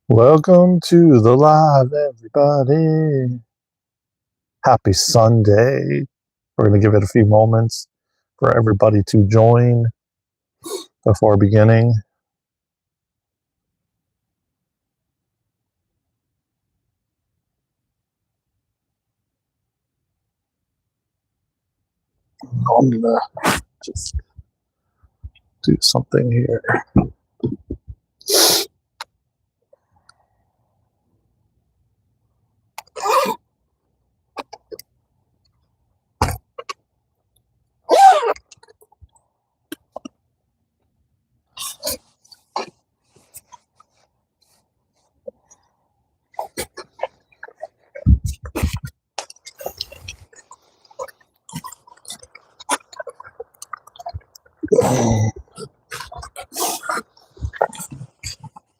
Welcome to the live, everybody. Happy Sunday. We're going to give it a few moments for everybody to join before beginning. I'm going to just do something here.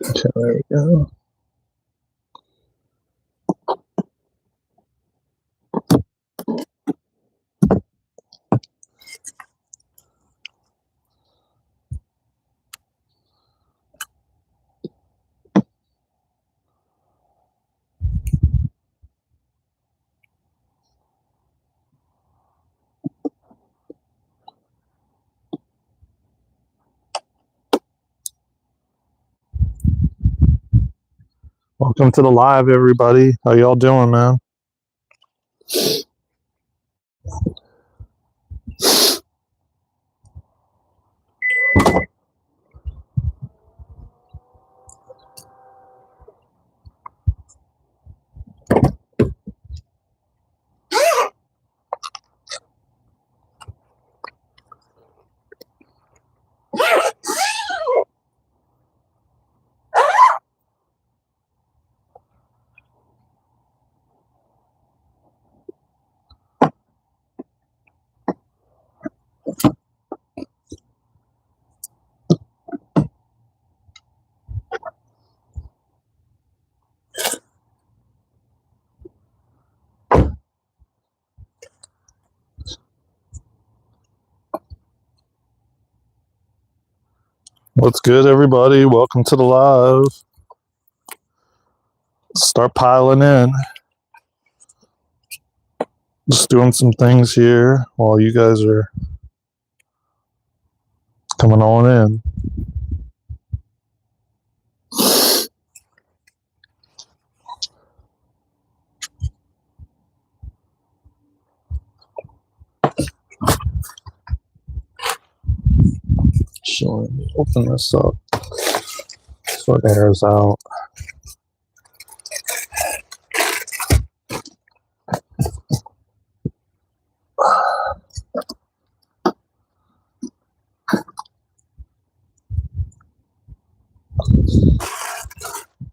Okay, there we go. Welcome to the live, everybody. How y'all doing, man? What's good, everybody? Welcome to the live. Start piling in. Just doing some things here while you guys are coming on in. So let me open this up so it airs out.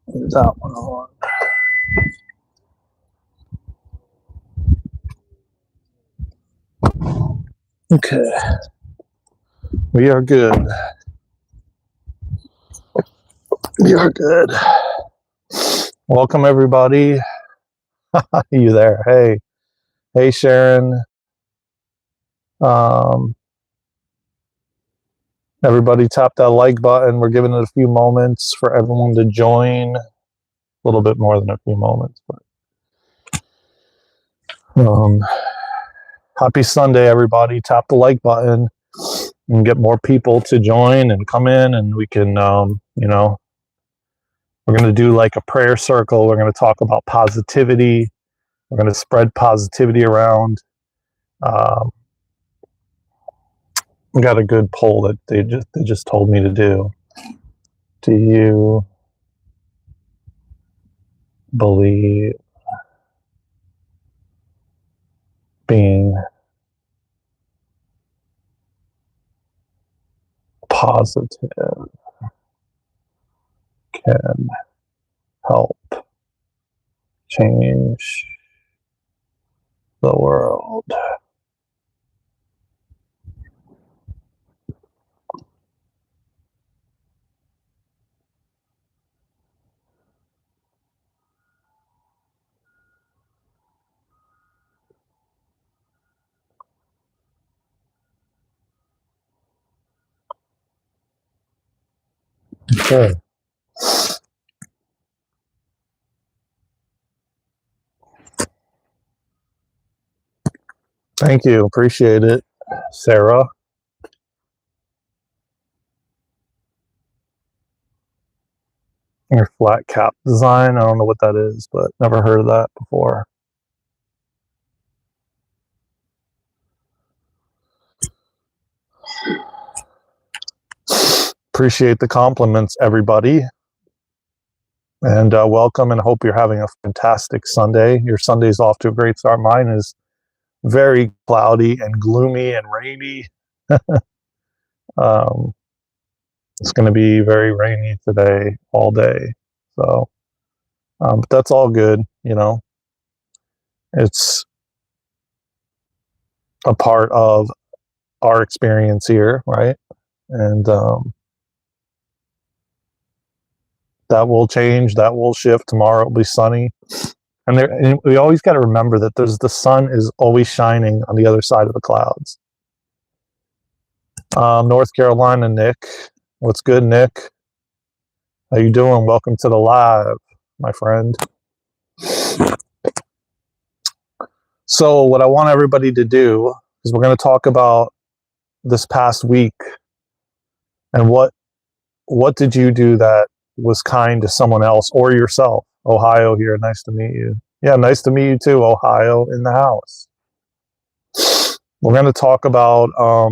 That one on. Okay. We are good. We are good. Welcome, everybody. You there? Hey. Hey, Sharon. Everybody tap that like button. We're giving it a few moments for everyone to join. A little bit more than a few moments. But happy Sunday, everybody. Tap the like button and get more people to join and come in, and we can, we're going to do like a prayer circle. We're going to talk about positivity. We're going to spread positivity around. We got a good poll that they just told me to do. Do you believe being positive can help change the world? Okay. Thank you. Appreciate it, Sarah. Your flat cap design. I don't know what that is, but never heard of that before. Appreciate the compliments, everybody. And welcome, and hope you're having a fantastic Sunday. Your Sunday's off to a great start. Mine is very cloudy and gloomy and rainy. It's going to be very rainy today, all day. So, but that's all good. You know, it's a part of our experience here, right? And that will change. That will shift. Tomorrow it'll be sunny. And we always got to remember that the sun is always shining on the other side of the clouds. North Carolina, Nick. What's good, Nick? How you doing? Welcome to the live, my friend. So what I want everybody to do is we're going to talk about this past week and what did you do that was kind to someone else or yourself. Ohio here. Nice to meet you. Yeah, nice to meet you too, Ohio in the house. We're going to talk about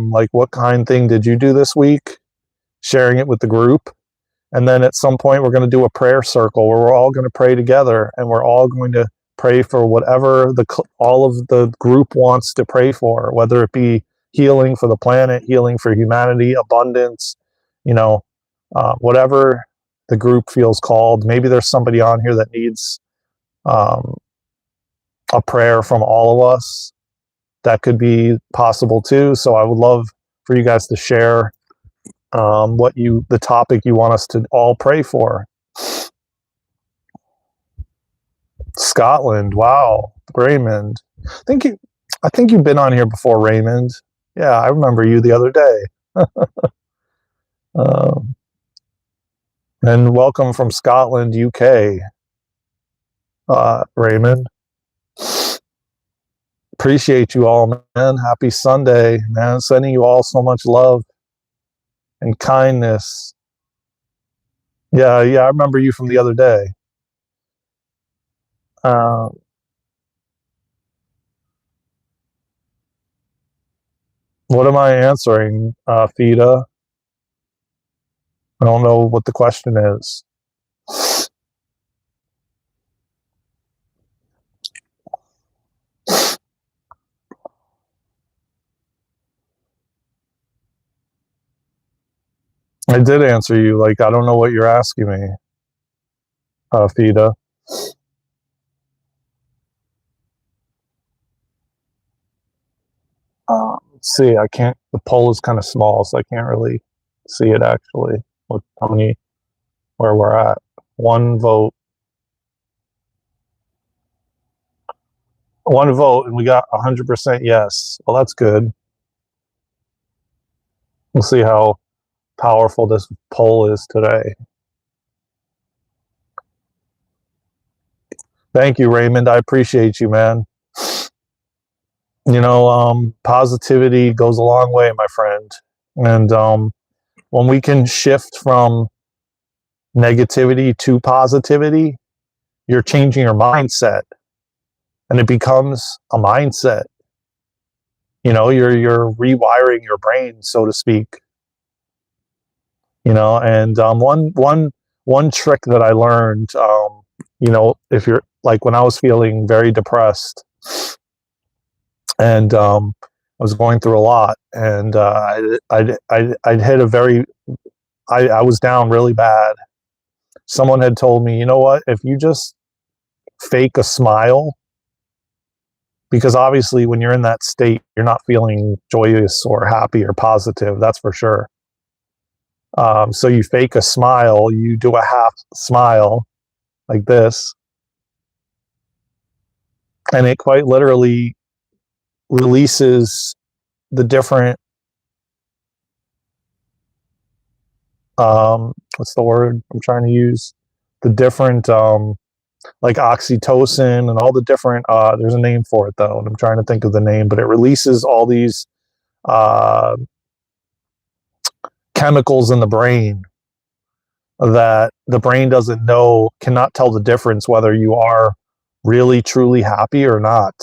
like what kind thing did you do this week, sharing it with the group. And then at some point we're going to do a prayer circle where we're all going to pray together, and we're all going to pray for whatever all of the group wants to pray for, whether it be healing for the planet, healing for humanity, abundance, you know, whatever the group feels called. Maybe there's somebody on here that needs a prayer from all of us. That could be possible too. So I would love for you guys to share the topic you want us to all pray for. Scotland, wow, Raymond. I think you've been on here before, Raymond. Yeah, I remember you the other day. And welcome from Scotland, UK, Raymond. Appreciate you all, man. Happy Sunday, man. Sending you all so much love and kindness. Yeah, I remember you from the other day. What am I answering, Fida? I don't know what the question is. I did answer you. Like, I don't know what you're asking me, Fida. Let's see. I can't. The poll is kind of small, so I can't really see it actually. Where we're at. One vote, and we got 100% yes. Well, that's good. We'll see how powerful this poll is today. Thank you, Raymond. I appreciate you, man. You know, positivity goes a long way, my friend. And when we can shift from negativity to positivity, you're changing your mindset, and it becomes a mindset. You know, you're rewiring your brain, so to speak. You know, and one trick that I learned, you know, if you're like when I was feeling very depressed, and I was going through a lot, and I'd hit a very, I was down really bad. Someone had told me, you know what, if you just fake a smile, because obviously when you're in that state, you're not feeling joyous or happy or positive, that's for sure. So you fake a smile, you do a half smile like this, and it quite literally releases the different, what's the word I'm trying to use? The different like oxytocin and all the different, there's a name for it though, and I'm trying to think of the name, but it releases all these uh, chemicals in the brain that the brain doesn't know, cannot tell the difference whether you are really truly happy or not.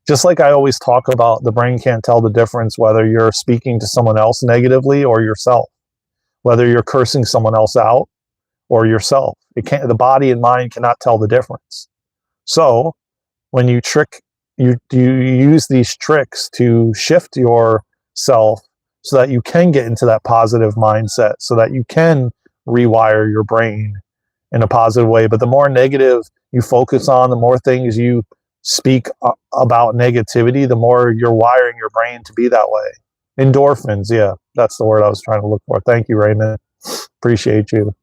Just like I always talk about, the brain can't tell the difference whether you're speaking to someone else negatively or yourself, whether you're cursing someone else out or yourself. It can't, the body and mind cannot tell the difference. So when you use these tricks to shift yourself so that you can get into that positive mindset, so that you can rewire your brain in a positive way. But the more negative you focus on, the more things you speak about negativity, the more you're wiring your brain to be that way. Endorphins, yeah, that's the word I was trying to look for. Thank you, Raymond. Appreciate you.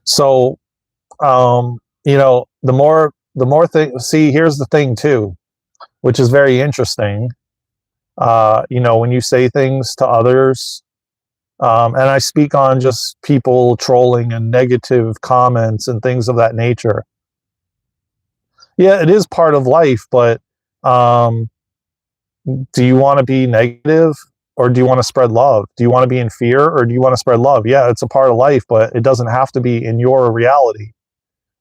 So, the more thing. See, here's the thing too, which is very interesting. When you say things to others, and I speak on just people trolling and negative comments and things of that nature. Yeah, it is part of life, but um, do you want to be negative or do you want to spread love? Do you want to be in fear or do you want to spread love? Yeah, it's a part of life, but it doesn't have to be in your reality.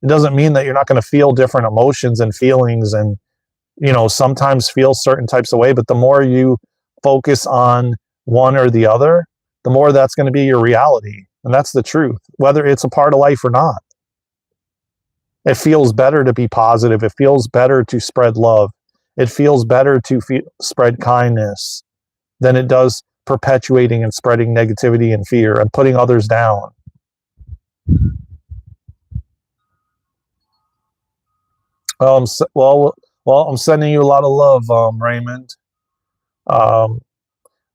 It doesn't mean that you're not going to feel different emotions and feelings and, sometimes feel certain types of way, but the more you focus on one or the other, the more that's going to be your reality. And that's the truth, whether it's a part of life or not. It feels better to be positive. It feels better to spread love. It feels better to spread kindness than it does perpetuating and spreading negativity and fear and putting others down. I'm sending you a lot of love, Raymond. Um,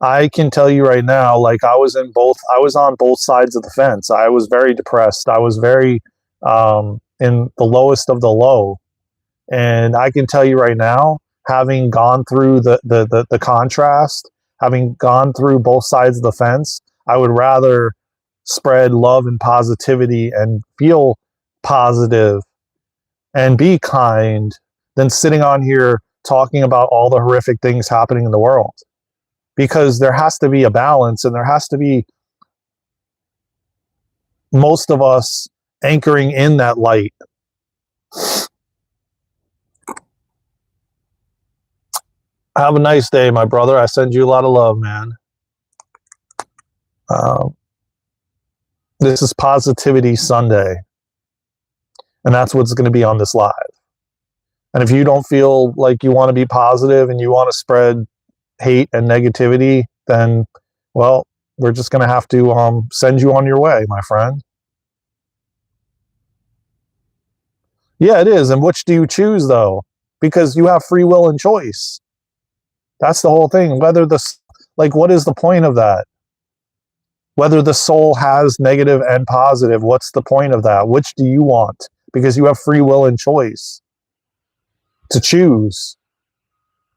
I can tell you right now, like I was on both sides of the fence. I was very depressed. I was very in the lowest of the low. And I can tell you right now, having gone through the contrast, having gone through both sides of the fence, I would rather spread love and positivity and feel positive and be kind than sitting on here talking about all the horrific things happening in the world. Because there has to be a balance, and there has to be most of us anchoring in that light. Have a nice day, my brother. I send you a lot of love, man. This is Positivity Sunday, and that's what's going to be on this live. And if you don't feel like you want to be positive and you want to spread hate and negativity, then, well, we're just going to have to send you on your way, my friend. Yeah, it is. And which do you choose, though? Because you have free will and choice. That's the whole thing. What is the point of that? Whether the soul has negative and positive, what's the point of that? Which do you want? Because you have free will and choice to choose.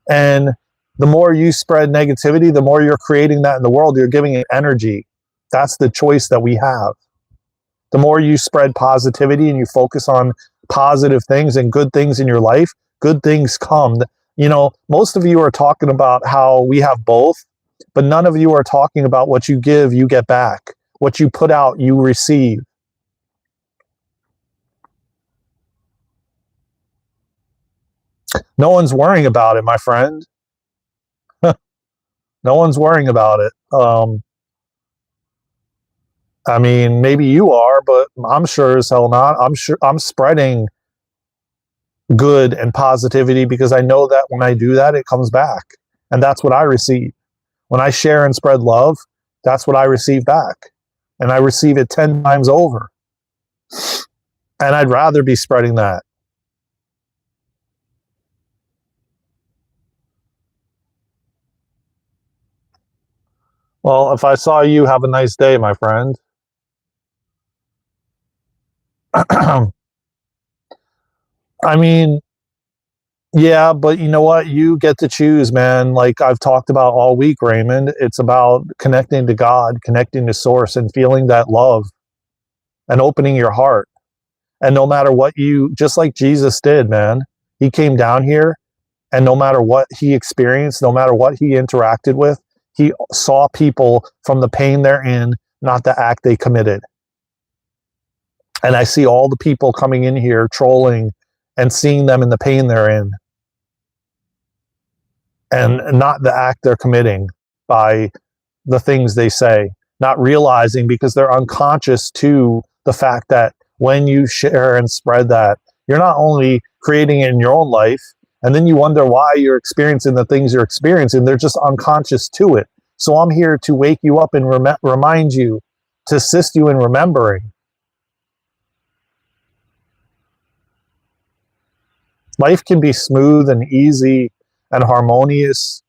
And the more you spread negativity, the more you're creating that in the world. You're giving it energy. That's the choice that we have. The more you spread positivity and you focus on positive things and good things in your life, good things come. Most of you are talking about how we have both, but none of you are talking about what you give, you get back. What you put out, you receive. No one's worrying about it, my friend. No one's worrying about it. I mean, maybe you are, but I'm sure as hell not. I'm sure I'm spreading good and positivity because I know that when I do that, it comes back. And that's what I receive. When I share and spread love, that's what I receive back. And I receive it 10 times over. And I'd rather be spreading that. Well, if I saw you, have a nice day, my friend. I mean, yeah, but you know what? You get to choose, man. Like I've talked about all week, Raymond. It's about connecting to God, connecting to Source, and feeling that love and opening your heart. And no matter what just like Jesus did, man, he came down here and no matter what he experienced, no matter what he interacted with, he saw people from the pain they're in, not the act they committed. And I see all the people coming in here trolling and seeing them in the pain they're in and not the act they're committing by the things they say, not realizing because they're unconscious to the fact that when you share and spread that, you're not only creating it in your own life, and then you wonder why you're experiencing the things you're experiencing, they're just unconscious to it. So I'm here to wake you up and remind you, to assist you in remembering. Life can be smooth and easy and harmonious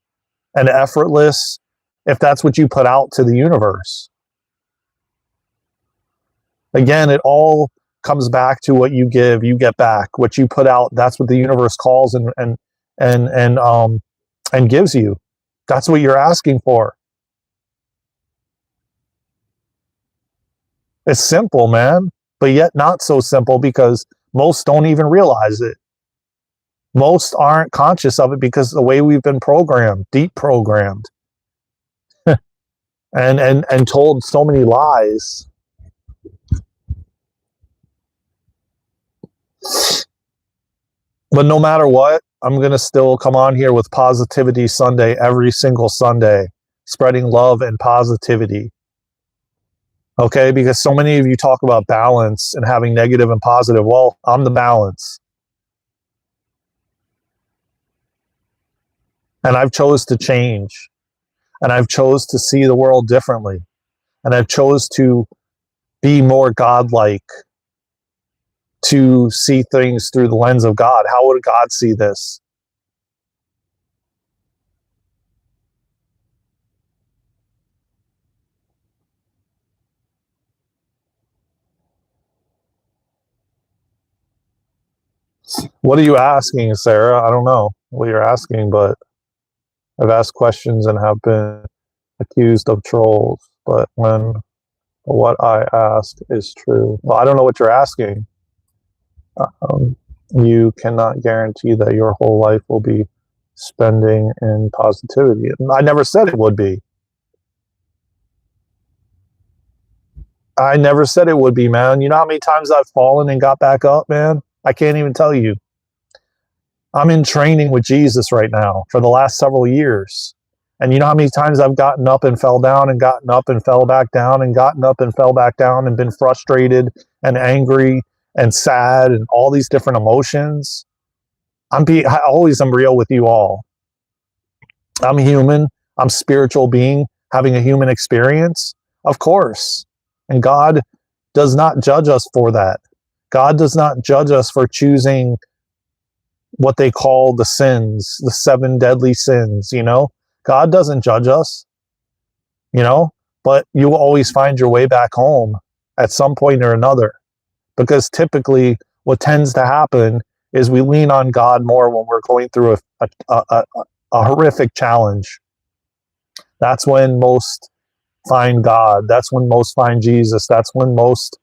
and effortless if that's what you put out to the universe. Again, it all comes back to what you give, you get back. What you put out, that's what the universe calls and gives you. That's what you're asking for. It's simple, man, but yet not so simple because most don't even realize it. Most aren't conscious of it because the way we've been programmed, deep programmed, and told so many lies. But no matter what, I'm going to still come on here with Positivity Sunday every single Sunday, spreading love and positivity. Okay, because so many of you talk about balance and having negative and positive. Well, I'm the balance. And I've chose to change. And I've chose to see the world differently. And I've chose to be more godlike, to see things through the lens of God. How would God see this? What are you asking, Sarah? I don't know what you're asking, but I've asked questions and have been accused of trolls. But when what I ask is true, well, I don't know what you're asking. You cannot guarantee that your whole life will be spending in positivity. I never said it would be. I never said it would be, man. You know how many times I've fallen and got back up, man? I can't even tell you. I'm in training with Jesus right now for the last several years. And you know how many times I've gotten up and fell down and gotten up and fell back down and gotten up and fell back down and been frustrated and angry and sad and all these different emotions. I always am real with you all. I'm human. I'm a spiritual being having a human experience, of course. And God does not judge us for that. God does not judge us for choosing what they call the sins, the 7 deadly sins, you know? God doesn't judge us, you know? But you will always find your way back home at some point or another. Because typically what tends to happen is we lean on God more when we're going through a horrific challenge. That's when most find God. That's when most find Jesus. That's when most,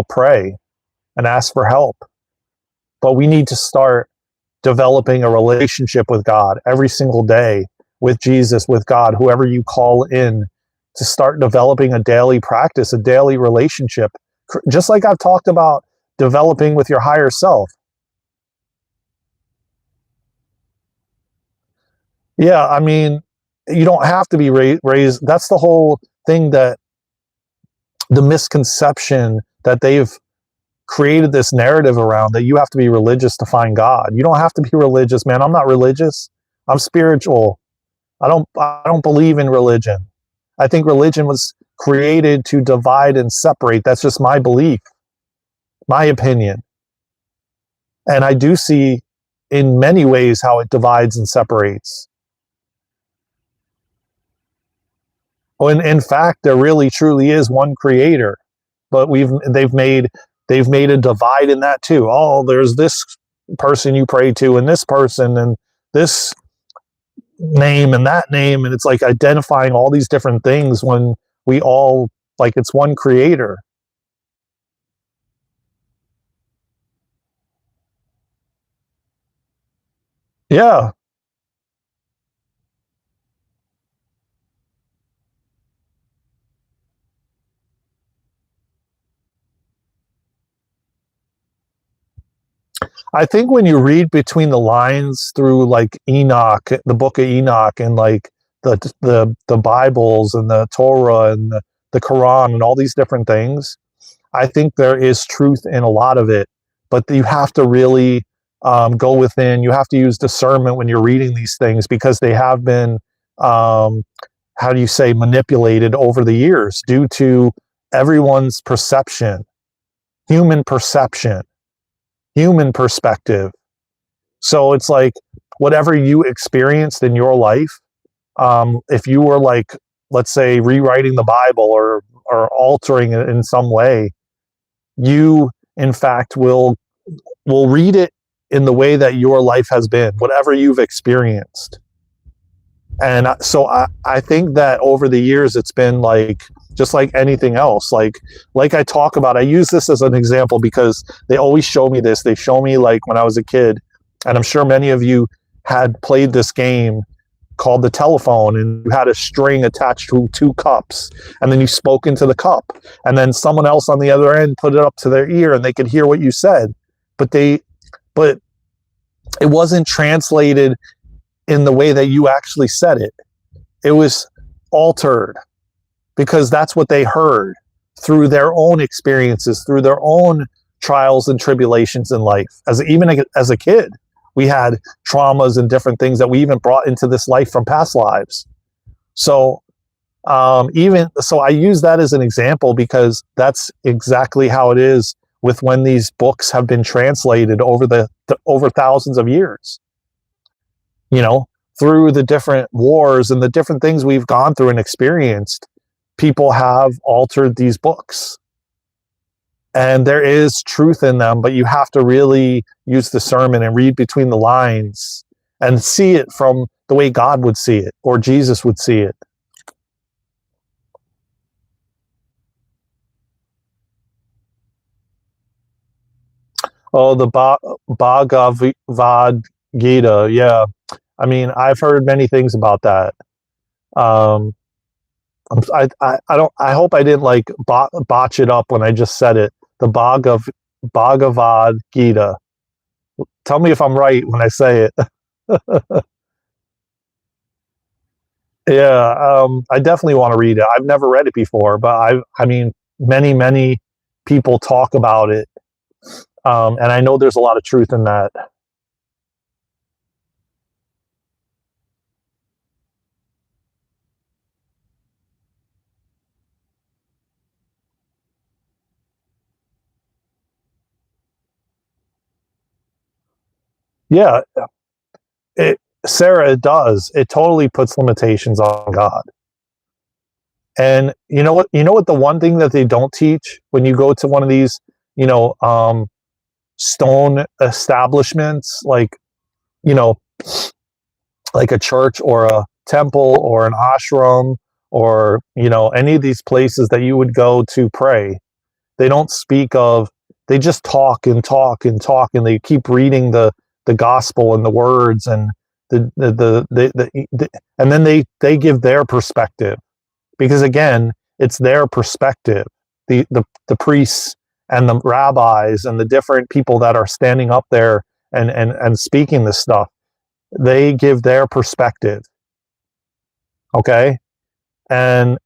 pray and ask for help. But we need to start developing a relationship with God every single day, with Jesus, with God, whoever you call in, to start developing a daily practice, a daily relationship, just like I've talked about developing with your higher self. Yeah, I mean, you don't have to be raised. That's the whole thing, that the misconception that they've created this narrative around, that you have to be religious to find God. You don't have to be religious, man. I'm not religious. I'm spiritual. I don't believe in religion. I think religion was created to divide and separate. That's just my belief, my opinion. And I do see in many ways how it divides and separates. When in fact there really truly is one creator, but they've made they've made a divide in that too. Oh, there's this person you pray to and this person and this name and that name. And it's like identifying all these different things when we all, like, it's one creator. Yeah. I think when you read between the lines through like Enoch, the book of Enoch, and like the Bibles and the Torah and the Quran and all these different things, I think there is truth in a lot of it, but you have to really go within. You have to use discernment when you're reading these things because they have been, how do you say, manipulated over the years due to everyone's perception, human perception, human perspective. So it's like whatever you experienced in your life, if you were like, let's say, rewriting the Bible or altering it in some way, you in fact will read it in the way that your life has been, whatever you've experienced. And so I think that over the years it's been like just like anything else, like I talk about, I use this as an example because they always show me this. They show me like when I was a kid, and I'm sure many of you had played this game called the telephone, and you had a string attached to two cups, and then you spoke into the cup, and then someone else on the other end put it up to their ear and they could hear what you said, but it wasn't translated in the way that you actually said it. It was altered because that's what they heard through their own experiences, through their own trials and tribulations in life. Even as a kid, we had traumas and different things that we even brought into this life from past lives. So I use that as an example because that's exactly how it is with when these books have been translated over thousands of years. Through the different wars and the different things we've gone through and experienced, people have altered these books. And there is truth in them, but you have to really use discernment and read between the lines and see it from the way God would see it or Jesus would see it. Oh, the Bhagavad Gita. Yeah. I mean, I've heard many things about that. Um, I hope I didn't like botch it up when I just said it. The Bhagavad Gita. Tell me if I'm right when I say it. Yeah, I definitely want to read it. I've never read it before, but I mean, many people talk about it, and I know there's a lot of truth in that. Yeah, Sarah, it does. It totally puts limitations on God. And you know what? You know what? The one thing that they don't teach when you go to one of these, stone establishments, you know, like a church or a temple or an ashram or any of these places that you would go to pray. They don't speak of. They just talk and talk and talk, and they keep reading the gospel and the words and and then they give their perspective because again it's their perspective, the priests and the rabbis and the different people that are standing up there and speaking this stuff, they give their perspective, okay, and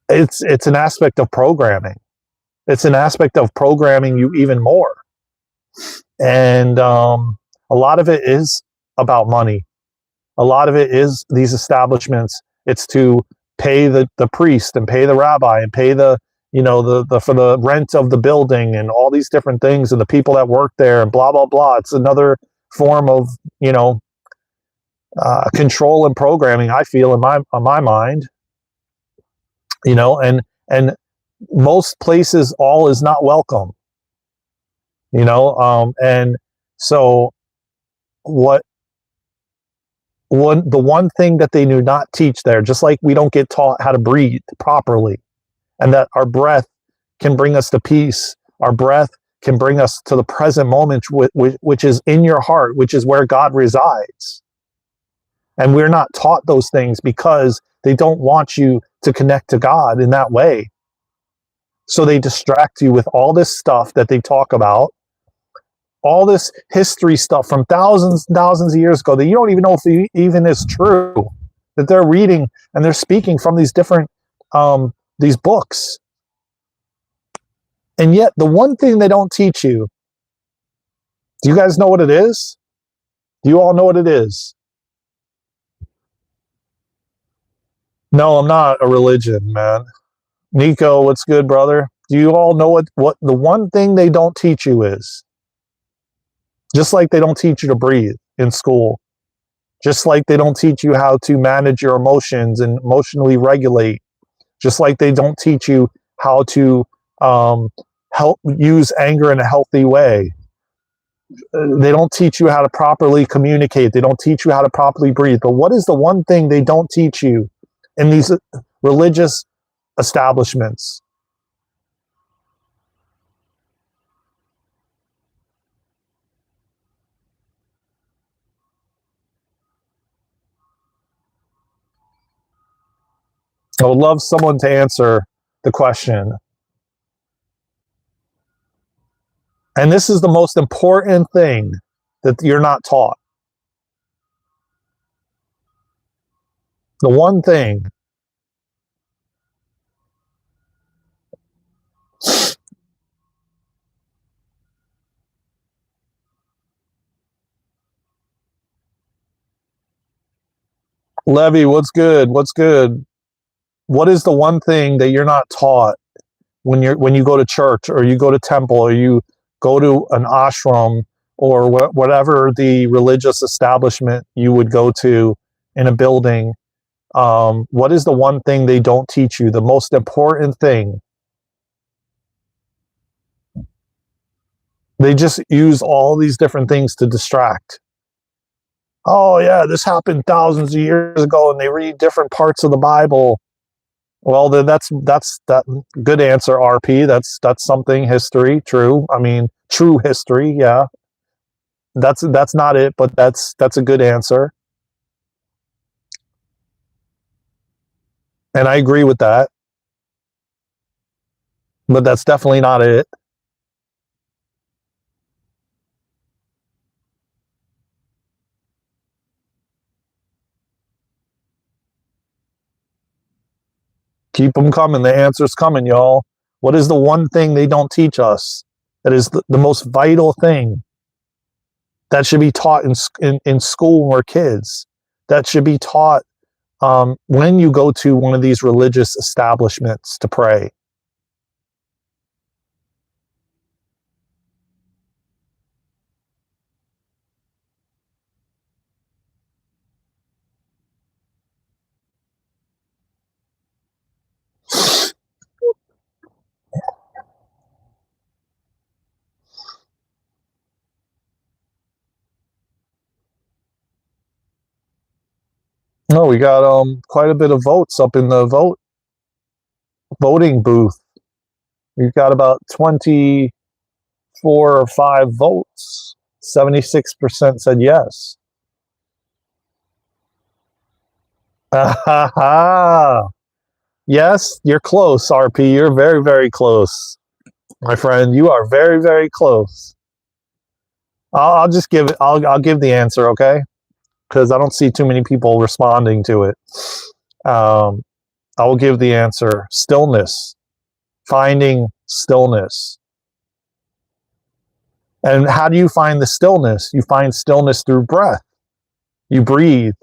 it's an aspect of programming. It's an aspect of programming you even more, and a lot of it is about money. A lot of it is these establishments. It's to pay the priest and pay the rabbi and pay the for the rent of the building and all these different things and the people that work there and blah blah blah. It's another form of control and programming, I feel, in my mind. And most places, all is not welcome. And so what the one thing that they do not teach there, just like we don't get taught how to breathe properly, and that our breath can bring us to peace, our breath can bring us to the present moment, which is in your heart, which is where God resides. And we're not taught those things because they don't want you to connect to God in that way. So they distract you with all this stuff that they talk about, all this history stuff from thousands of years ago that you don't even know if it even is true, that they're reading and they're speaking from these different these books. And yet the one thing they don't teach you, do you guys know what it is? Do you all know what it is? No, I'm not a religion, man. Nico, what's good, brother? Do you all know what the one thing they don't teach you is? Just like they don't teach you to breathe in school. Just like they don't teach you how to manage your emotions and emotionally regulate. Just like they don't teach you how to help use anger in a healthy way. They don't teach you how to properly communicate. They don't teach you how to properly breathe. But what is the one thing they don't teach you in these religious establishments? I would love someone to answer the question. And this is the most important thing that you're not taught. The one thing. Levy, what's good? What's good? What is the one thing that you're not taught when you go to church or you go to temple or you go to an ashram or whatever the religious establishment you would go to in a building? What is the one thing they don't teach you? The most important thing. They just use all these different things to distract. Oh yeah, this happened thousands of years ago, and they read different parts of the Bible. Well, then that's that good answer, RP. That's something history, true. I mean, true history. Yeah, that's not it, but that's a good answer, and I agree with that. But that's definitely not it. Keep them coming. The answer's coming, y'all. What is the one thing they don't teach us that is the most vital thing that should be taught in school when we're kids? That should be taught when you go to one of these religious establishments to pray. No, we got quite a bit of votes up in the voting booth. We've got about 24 or 5 votes. 76% said yes. Yes, you're close, RP. You're very, very close, my friend. You are very, very close. I'll just give it. I'll give the answer, okay? Because I don't see too many people responding to it. I will give the answer. Stillness. Finding stillness. And how do you find the stillness? You find stillness through breath. You breathe.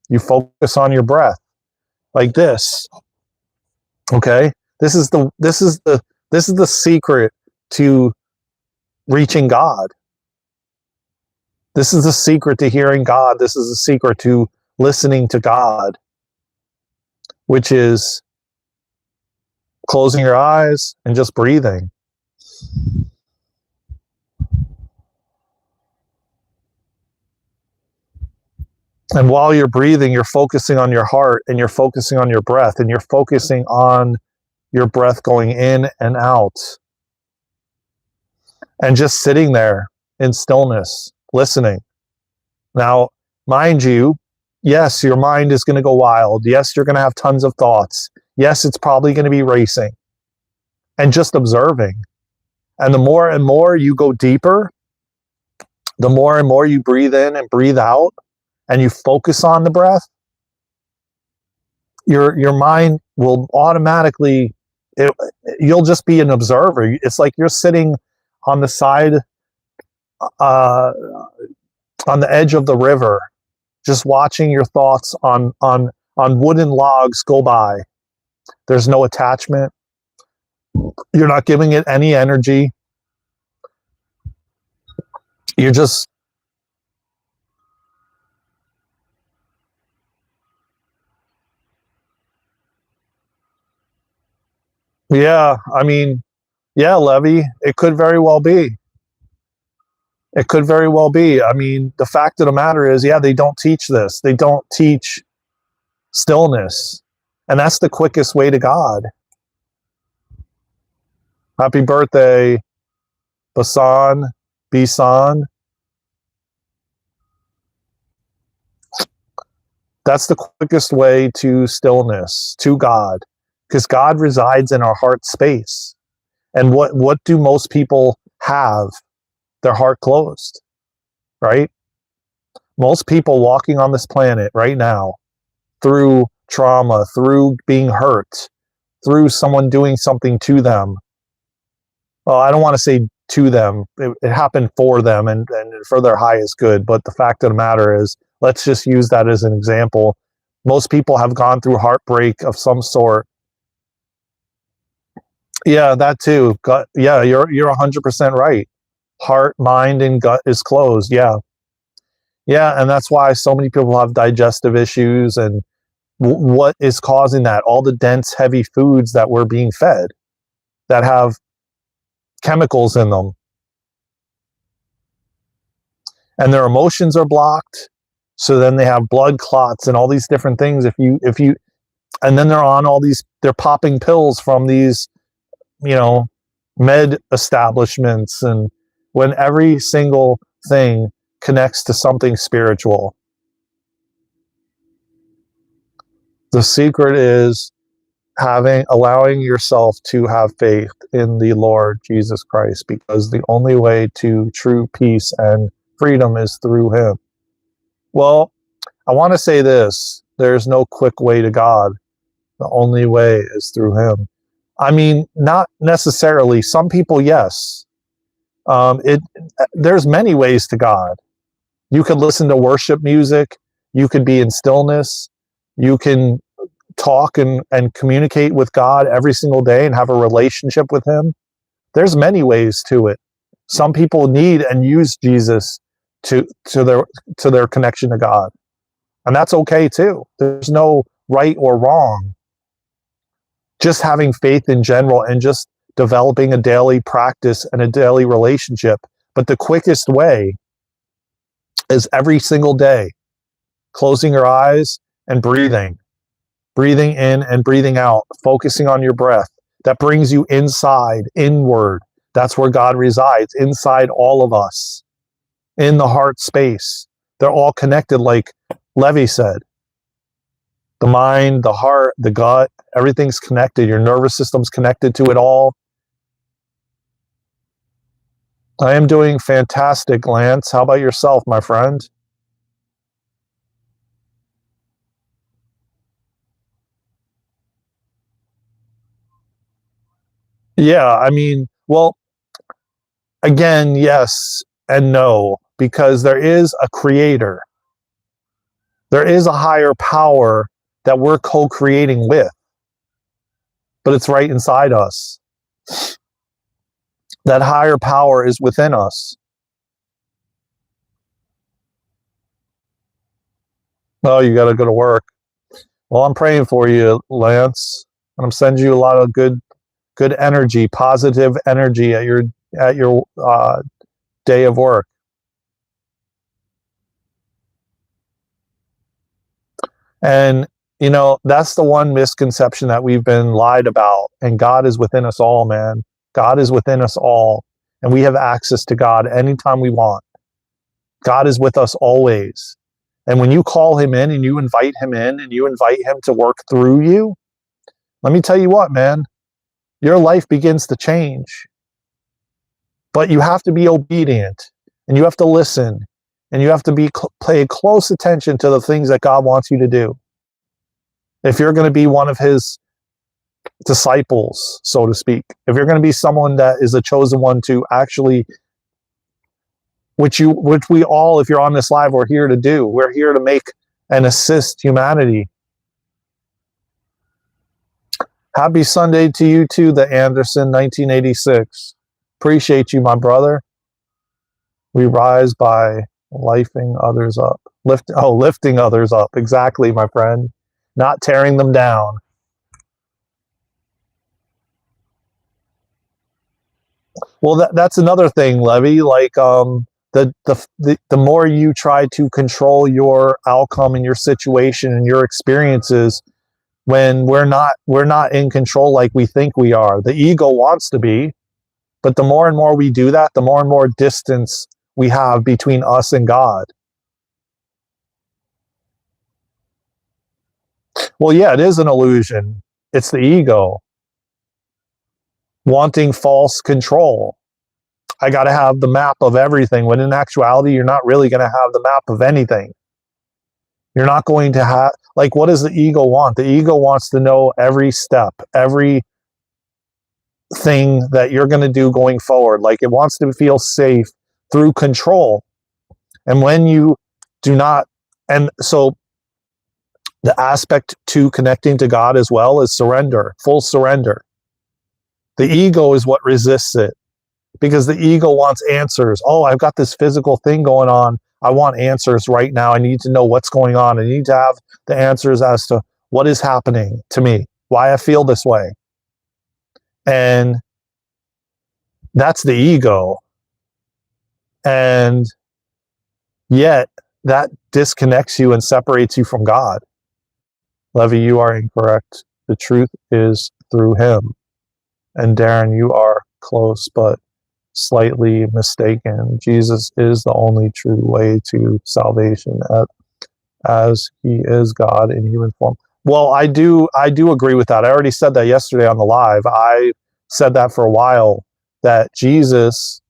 You focus on your breath like this. Okay? This is the secret to reaching God. This is the secret to hearing God. This is the secret to listening to God, which is closing your eyes and just breathing. And while you're breathing, you're focusing on your heart, and you're focusing on your breath, and you're focusing on your breath going in and out. And just sitting there in stillness, listening. Now, mind you, yes, your mind is going to go wild. Yes, you're going to have tons of thoughts. Yes, it's probably going to be racing. And just observing. And the more and more you go deeper, the more and more you breathe in and breathe out, and you focus on the breath, your mind will automatically, you'll just be an observer. It's like you're sitting on the side, on the edge of the river, just watching your thoughts on wooden logs go by. There's no attachment. You're not giving it any energy. You're just yeah, I mean, yeah, Levy, it could very well be. It could very well be. I mean, the fact of the matter is, yeah, they don't teach this. They don't teach stillness. And that's the quickest way to God. Happy birthday, Basan, Bisan. That's the quickest way to stillness, to God, because God resides in our heart space. And what do most people have? Their heart closed, right? Most people walking on this planet right now, through trauma, through being hurt, through someone doing something to them. Well, I don't want to say to them. It happened for them and for their highest good. But the fact of the matter is, let's just use that as an example. Most people have gone through heartbreak of some sort. Yeah, that too. Gut, yeah, you're 100% right. Heart, mind, and gut is closed. Yeah. Yeah, and that's why so many people have digestive issues. And what is causing that? All the dense, heavy foods that we're being fed that have chemicals in them. And their emotions are blocked. So then they have blood clots and all these different things. If you, and then they're on all these, they're popping pills from these, med establishments, and when every single thing connects to something spiritual. The secret is allowing yourself to have faith in the Lord Jesus Christ, because the only way to true peace and freedom is through him. Well, I want to say this. There's no quick way to God. The only way is through him. I mean, not necessarily. Some people, yes. There's many ways to God. You could listen to worship music. You could be in stillness. You can talk and communicate with God every single day and have a relationship with him. There's many ways to it. Some people need and use Jesus to their connection to God. And that's okay too. There's no right or wrong. Just having faith in general and just developing a daily practice and a daily relationship. But the quickest way is every single day, closing your eyes and breathing in and breathing out, focusing on your breath. That brings you inside, inward. That's where God resides, inside all of us, in the heart space. They're all connected, like Levi said. The mind, the heart, the gut, everything's connected. Your nervous system's connected to it all. I am doing fantastic, Lance. How about yourself, my friend? Yeah, I mean, well, again, yes and no, because there is a creator. There is a higher power that we're co-creating with, but it's right inside us. That higher power is within us. Oh, you got to go to work. Well, I'm praying for you, Lance, and I'm sending you a lot of good good energy, positive energy at your day of work. And, you know, that's the one misconception that we've been lied about. And God is within us all, man. God is within us all. And we have access to God anytime we want. God is with us always. And when you call him in and you invite him in and you invite him to work through you, let me tell you what, man, your life begins to change. But you have to be obedient and you have to listen and you have to pay close attention to the things that God wants you to do. If you're going to be one of his disciples, so to speak, if you're going to be someone that is a chosen one to actually, which we all, if you're on this live, we're here to do. We're here to make and assist humanity. Happy Sunday to you too, the Anderson 1986. Appreciate you, my brother. We rise by lifting others up. Lifting others up. Exactly, my friend. Not tearing them down. Well, that's another thing, Levy. Like, the more you try to control your outcome and your situation and your experiences, when we're not in control like we think we are. The ego wants to be, but the more and more we do that, the more and more distance we have between us and God. Well, yeah, it is an illusion. It's the ego wanting false control. I got to have the map of everything, when in actuality, you're not really going to have the map of anything. You're not going to have, like, what does the ego want? The ego wants to know every step, every thing that you're going to do going forward. Like, it wants to feel safe through control. And when you do not, and so the aspect to connecting to God as well is surrender, full surrender. The ego is what resists it, because the ego wants answers. Oh, I've got this physical thing going on. I want answers right now. I need to know what's going on. I need to have the answers as to what is happening to me, why I feel this way. And that's the ego. And yet that disconnects you and separates you from God. Levy, you are incorrect. The truth is through him. And Daren, you are close, but slightly mistaken. Jesus is the only true way to salvation, as he is God in human form. Well, I do agree with that. I already said that yesterday on the live. I said that for a while, that Jesus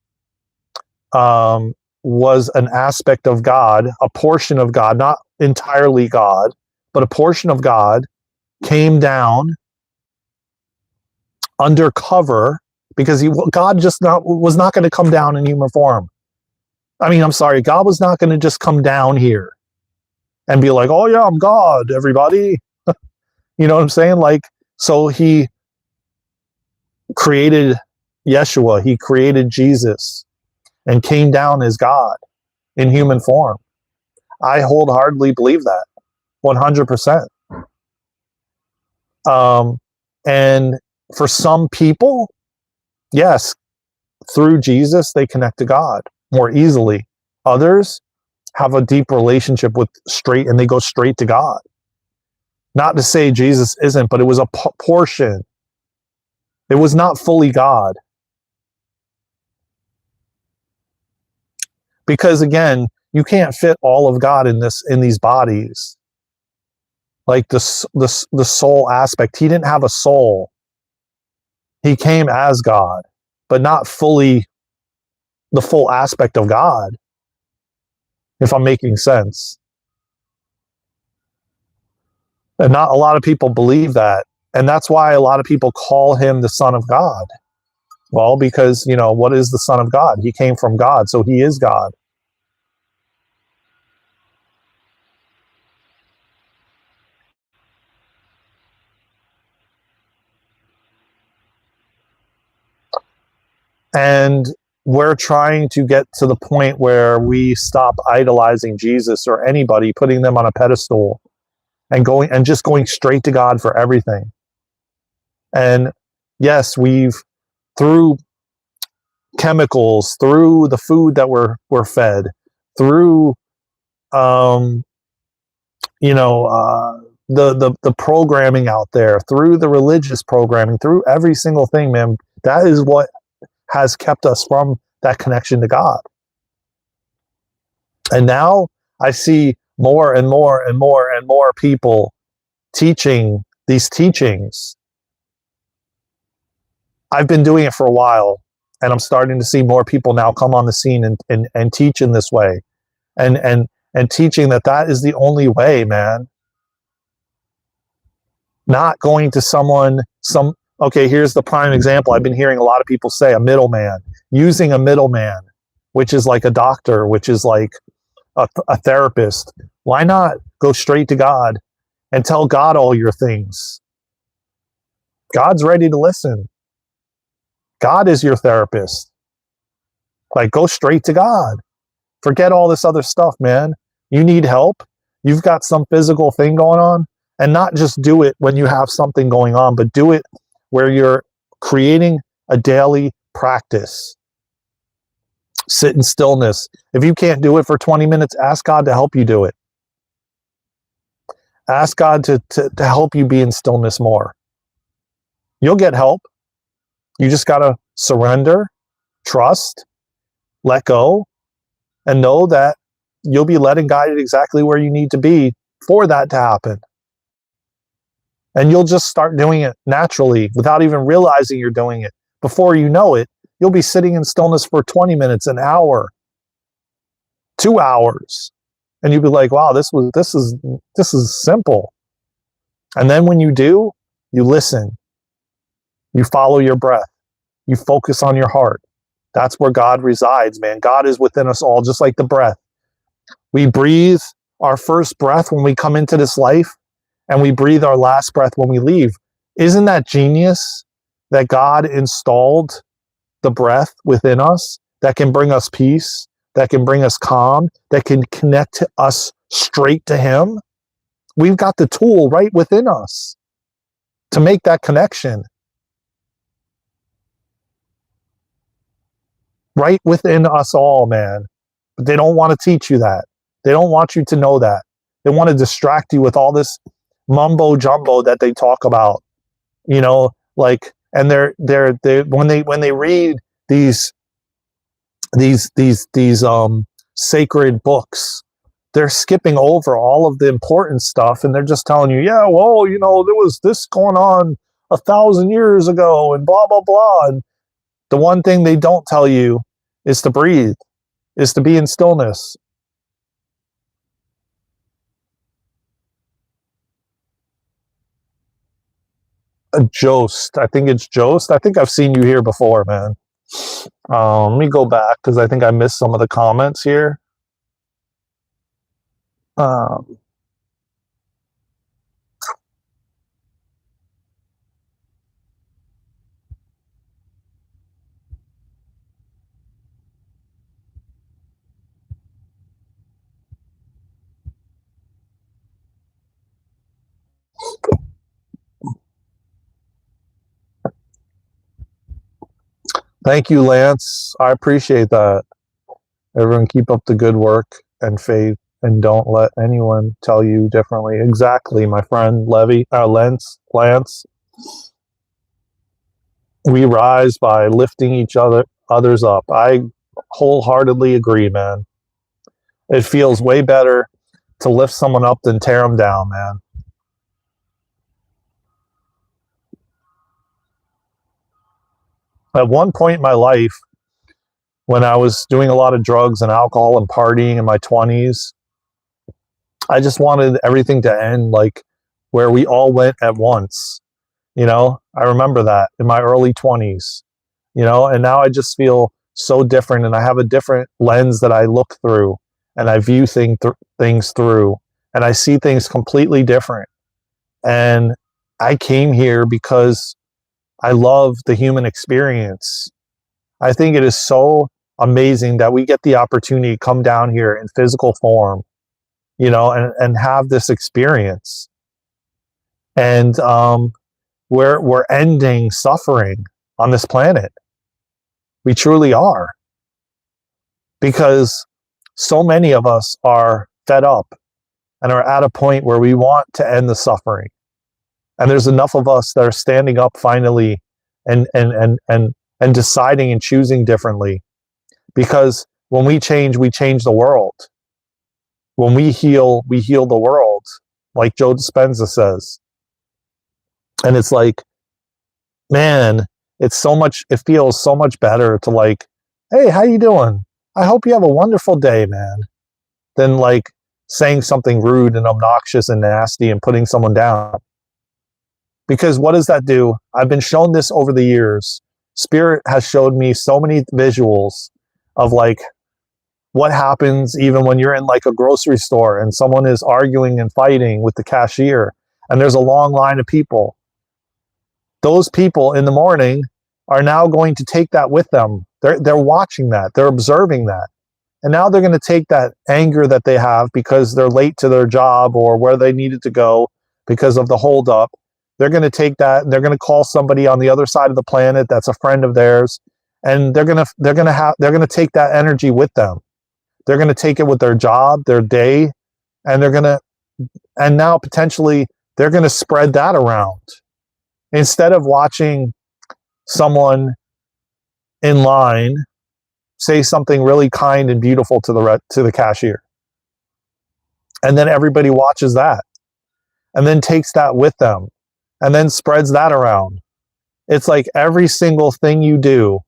was an aspect of God, a portion of God, not entirely God, but a portion of God, came down undercover, because God was not going to come down in human form. I mean, I'm sorry, God was not going to just come down here and be like, oh yeah, I'm God, everybody. You know what I'm saying? Like, so he created Yeshua, he created Jesus, and came down as God in human form. I wholeheartedly believe that, 100%. And for some people, yes, through Jesus, they connect to God more easily. Others have a deep relationship and they go straight to God. Not to say Jesus isn't, but it was a portion. It was not fully God. Because again, you can't fit all of God in these bodies. Like the soul aspect. He didn't have a soul. He came as God, but not fully the full aspect of God, if I'm making sense. And not a lot of people believe that. And that's why a lot of people call him the Son of God. Well, because, you know, what is the Son of God? He came from God, so he is God. And we're trying to get to the point where we stop idolizing Jesus or anybody, putting them on a pedestal, and just going straight to God for everything. And yes, we've, through chemicals, through the food that we're fed, through you know, the programming out there, through the religious programming, through every single thing, man, that is what has kept us from that connection to God. And now I see more and more and more and more people teaching these teachings. I've been doing it for a while, and I'm starting to see more people now come on the scene and teach in this way, and teaching that is the only way, man. Not going to okay, here's the prime example. I've been hearing a lot of people say a middleman, using a middleman, which is like a doctor, which is like a therapist. Why not go straight to God and tell God all your things? God's ready to listen. God is your therapist. Like, go straight to God. Forget all this other stuff, man. You need help. You've got some physical thing going on, and not just do it when you have something going on, but do it where you're creating a daily practice. Sit in stillness. If you can't do it for 20 minutes, ask God to help you do it. Ask God to help you be in stillness more. You'll get help. You just got to surrender, trust, let go, and know that you'll be led and guided exactly where you need to be for that to happen. And you'll just start doing it naturally without even realizing you're doing it. Before you know it, you'll be sitting in stillness for 20 minutes, an hour, 2 hours. And you'll be like, wow, this is simple. And then when you do, you listen. You follow your breath. You focus on your heart. That's where God resides, man. God is within us all, just like the breath. We breathe our first breath when we come into this life, and we breathe our last breath when we leave. Isn't that genius that God installed the breath within us that can bring us peace, that can bring us calm, that can connect us straight to Him? We've got the tool right within us to make that connection. Right within us all, man. But they don't want to teach you that. They don't want you to know that. They want to distract you with all this mumbo jumbo that they talk about, you know, like, and they're when they read these sacred books, they're skipping over all of the important stuff, and they're just telling you, yeah, well, you know, there was this going on 1,000 years ago, and blah blah blah. And the one thing they don't tell you is to breathe, is to be in stillness. Jost. I think it's Jost. I think I've seen you here before, man. Let me go back because I think I missed some of the comments here. Thank you, Lance. I appreciate that. Everyone keep up the good work and faith, and don't let anyone tell you differently. Exactly, my friend Lance. We rise by lifting others up. I wholeheartedly agree, man. It feels way better to lift someone up than tear them down, man. At one point in my life, when I was doing a lot of drugs and alcohol and partying in my 20s, I just wanted everything to end like where we all went at once. You know, I remember that in my early 20s, you know, and now I just feel so different, and I have a different lens that I look through, and I view things through, and I see things completely different. And I came here because I love the human experience. I think it is so amazing that we get the opportunity to come down here in physical form, you know, and have this experience. And we're ending suffering on this planet. We truly are. Because so many of us are fed up and are at a point where we want to end the suffering. And there's enough of us that are standing up finally and deciding and choosing differently. Because when we change the world. When we heal the world, like Joe Dispenza says. And it's like, man, it feels so much better to like, hey, how you doing? I hope you have a wonderful day, man. Than like saying something rude and obnoxious and nasty and putting someone down. Because what does that do? I've been shown this over the years. Spirit has showed me so many visuals of like what happens even when you're in like a grocery store and someone is arguing and fighting with the cashier and there's a long line of people. Those people in the morning are now going to take that with them. They're watching that. They're observing that. And now they're going to take that anger that they have because they're late to their job or where they needed to go because of the holdup. They're going to take that and they're going to call somebody on the other side of the planet that's a friend of theirs, and they're going to take that energy with them. They're going to take it with their job, their day, and now potentially they're going to spread that around. Instead of watching someone in line say something really kind and beautiful to the cashier. And then everybody watches that and then takes that with them and then spreads that around. It's like every single thing you do,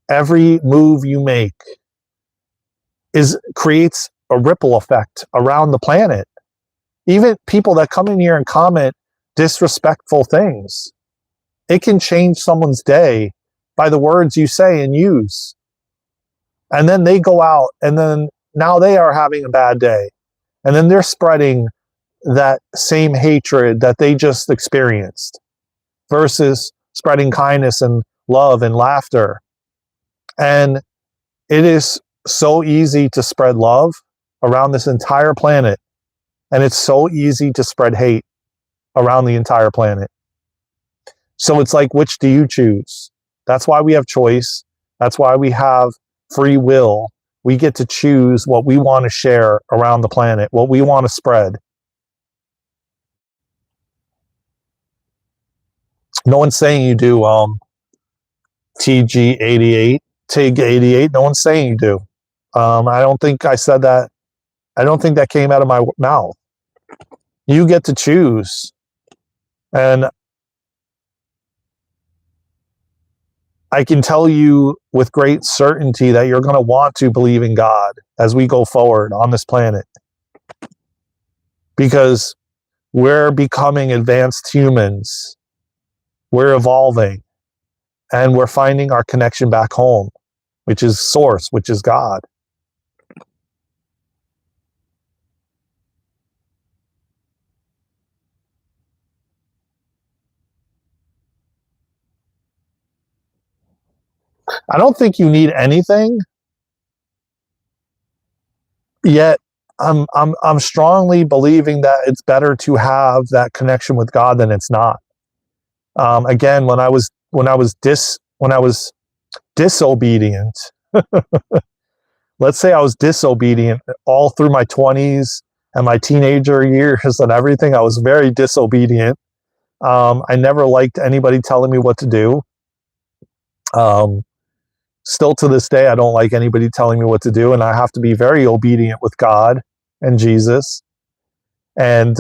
every move you make creates a ripple effect around the planet. Even people that come in here and comment disrespectful things, it can change someone's day by the words you say and use. And then they go out and then now they are having a bad day. And then they're spreading that same hatred that they just experienced versus spreading kindness and love and laughter. And it is so easy to spread love around this entire planet. And it's so easy to spread hate around the entire planet. So it's like, which do you choose? That's why we have choice. That's why we have free will. We get to choose what we want to share around the planet, what we want to spread. No one's saying you do, TG88, TIG88. No one's saying you do. I don't think I said that. I don't think that came out of my mouth. You get to choose. And I can tell you with great certainty that you're going to want to believe in God as we go forward on this planet. Because we're becoming advanced humans. We're evolving. And we're finding our connection back home, which is Source, which is God. I don't think you need anything. Yet I'm strongly believing that it's better to have that connection with God than it's not. Again, when I was disobedient, let's say I was disobedient all through my 20s and my teenager years and everything. I was very disobedient. I never liked anybody telling me what to do. Still to this day, I don't like anybody telling me what to do, and I have to be very obedient with God and Jesus. And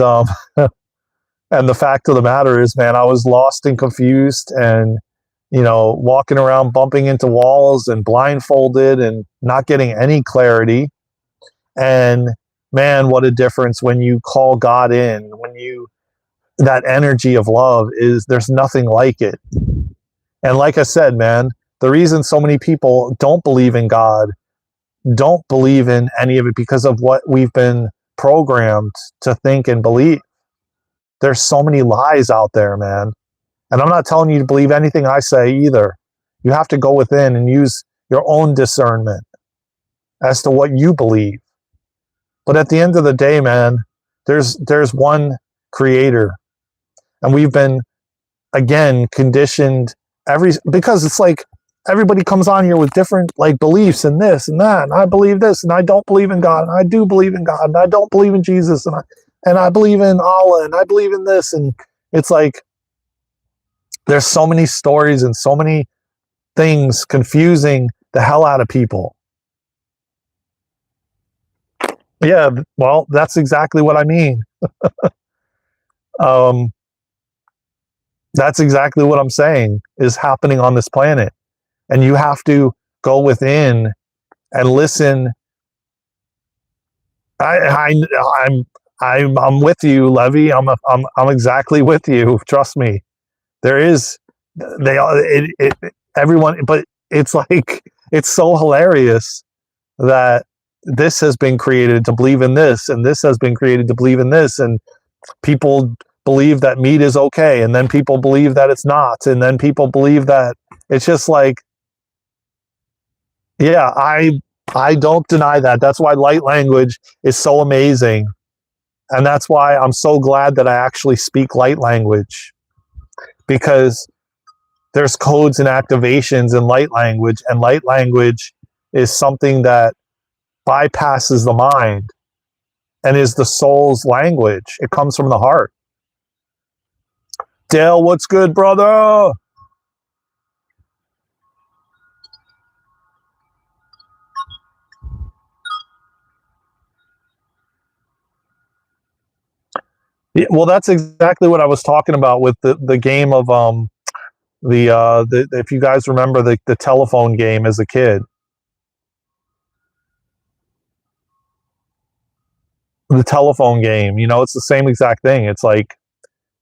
and the fact of the matter is, man, I was lost and confused and, walking around bumping into walls and blindfolded and not getting any clarity. And man, what a difference when you call God in, that energy of love there's nothing like it. And like I said, man, the reason so many people don't believe in God, don't believe in any of it because of what we've been programmed to think and believe. There's so many lies out there, man. And I'm not telling you to believe anything I say either. You have to go within and use your own discernment as to what you believe. But at the end of the day, man, there's one creator. And we've been again, conditioned because it's like everybody comes on here with different like beliefs and this and that, and I believe this, and I don't believe in God, and I do believe in God, and I don't believe in Jesus, and I believe in Allah, and I believe in this, and it's like there's so many stories and so many things confusing the hell out of people. Yeah, well, that's exactly what I mean. That's exactly what I'm saying is happening on this planet. And you have to go within and listen. I'm with you, Levy. I'm exactly with you. Trust me. There is everyone, but it's like it's so hilarious that this has been created to believe in this, and this has been created to believe in this, and people believe that meat is okay, and then people believe that it's not, and then people believe that it's just like, yeah, I don't deny that. That's why light language is so amazing, and that's why I'm so glad that I actually speak light language, because there's codes and activations in light language, and light language is something that bypasses the mind and is the soul's language. It comes from the heart. Dale, what's good, brother? Yeah, well, that's exactly what I was talking about with the game of the if you guys remember the telephone game as a kid. The telephone game, it's the same exact thing. It's like,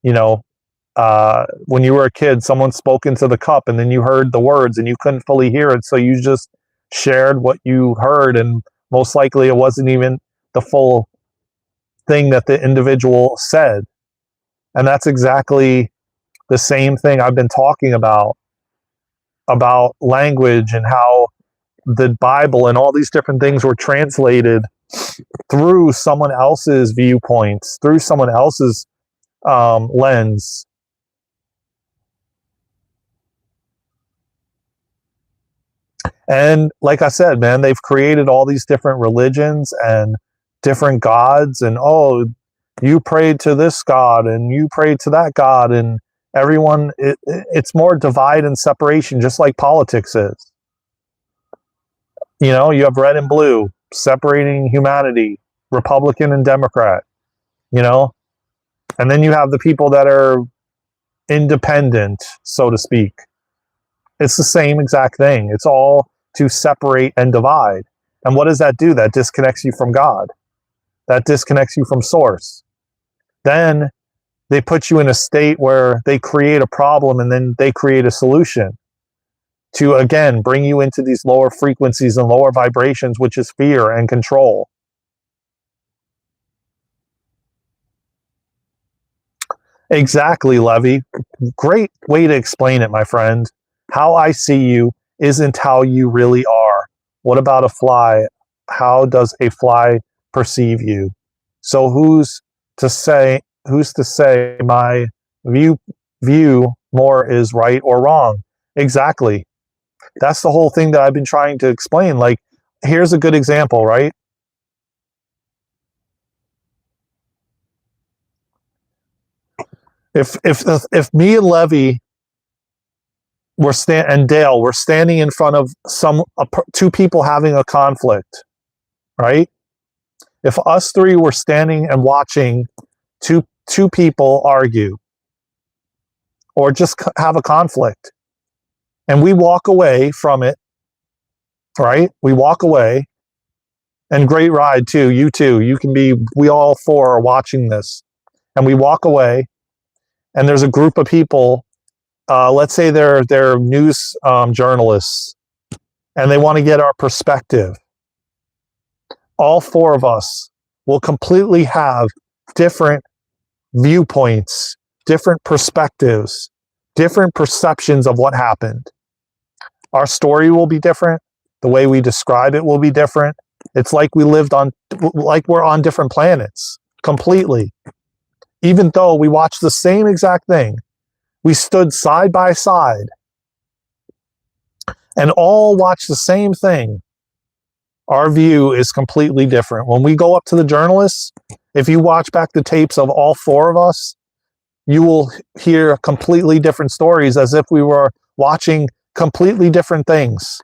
you know, when you were a kid, someone spoke into the cup and then you heard the words and you couldn't fully hear it. So you just shared what you heard, and most likely it wasn't even the full thing that the individual said. And that's exactly the same thing I've been talking about language and how the Bible and all these different things were translated through someone else's viewpoints, through someone else's lens. And like I said, man, they've created all these different religions and different gods, and you prayed to this god and you prayed to that god, and everyone, it's more divide and separation, just like politics is. You have red and blue separating humanity, Republican and Democrat, and then you have the people that are independent, so to speak. It's the same exact thing. It's all to separate and divide. And what does that do? That disconnects you from God. That disconnects you from source. Then they put you in a state where they create a problem and then they create a solution to, again, bring you into these lower frequencies and lower vibrations, which is fear and control. Exactly, Levy. Great way to explain it, my friend. How I see you isn't how you really are. What about a fly? How does a fly perceive you? So who's to say my view more is right or wrong? Exactly. That's the whole thing that I've been trying to explain. Like, here's a good example, right? If me and Levy and Dale were standing in front of two people having a conflict, right? If us three were standing and watching two people argue or just have a conflict, and we walk away from it, right? We walk away, and great ride too. You too. We all four are watching this, and we walk away, and there's a group of people. Let's say they're news journalists, and they want to get our perspective. All four of us will completely have different viewpoints, different perspectives, different perceptions of what happened. Our story will be different. The way we describe it will be different. It's like we're on different planets completely. Even though we watch the same exact thing, we stood side by side and all watched the same thing, our view is completely different. When we go up to the journalists, if you watch back the tapes of all four of us, you will hear completely different stories as if we were watching completely different things.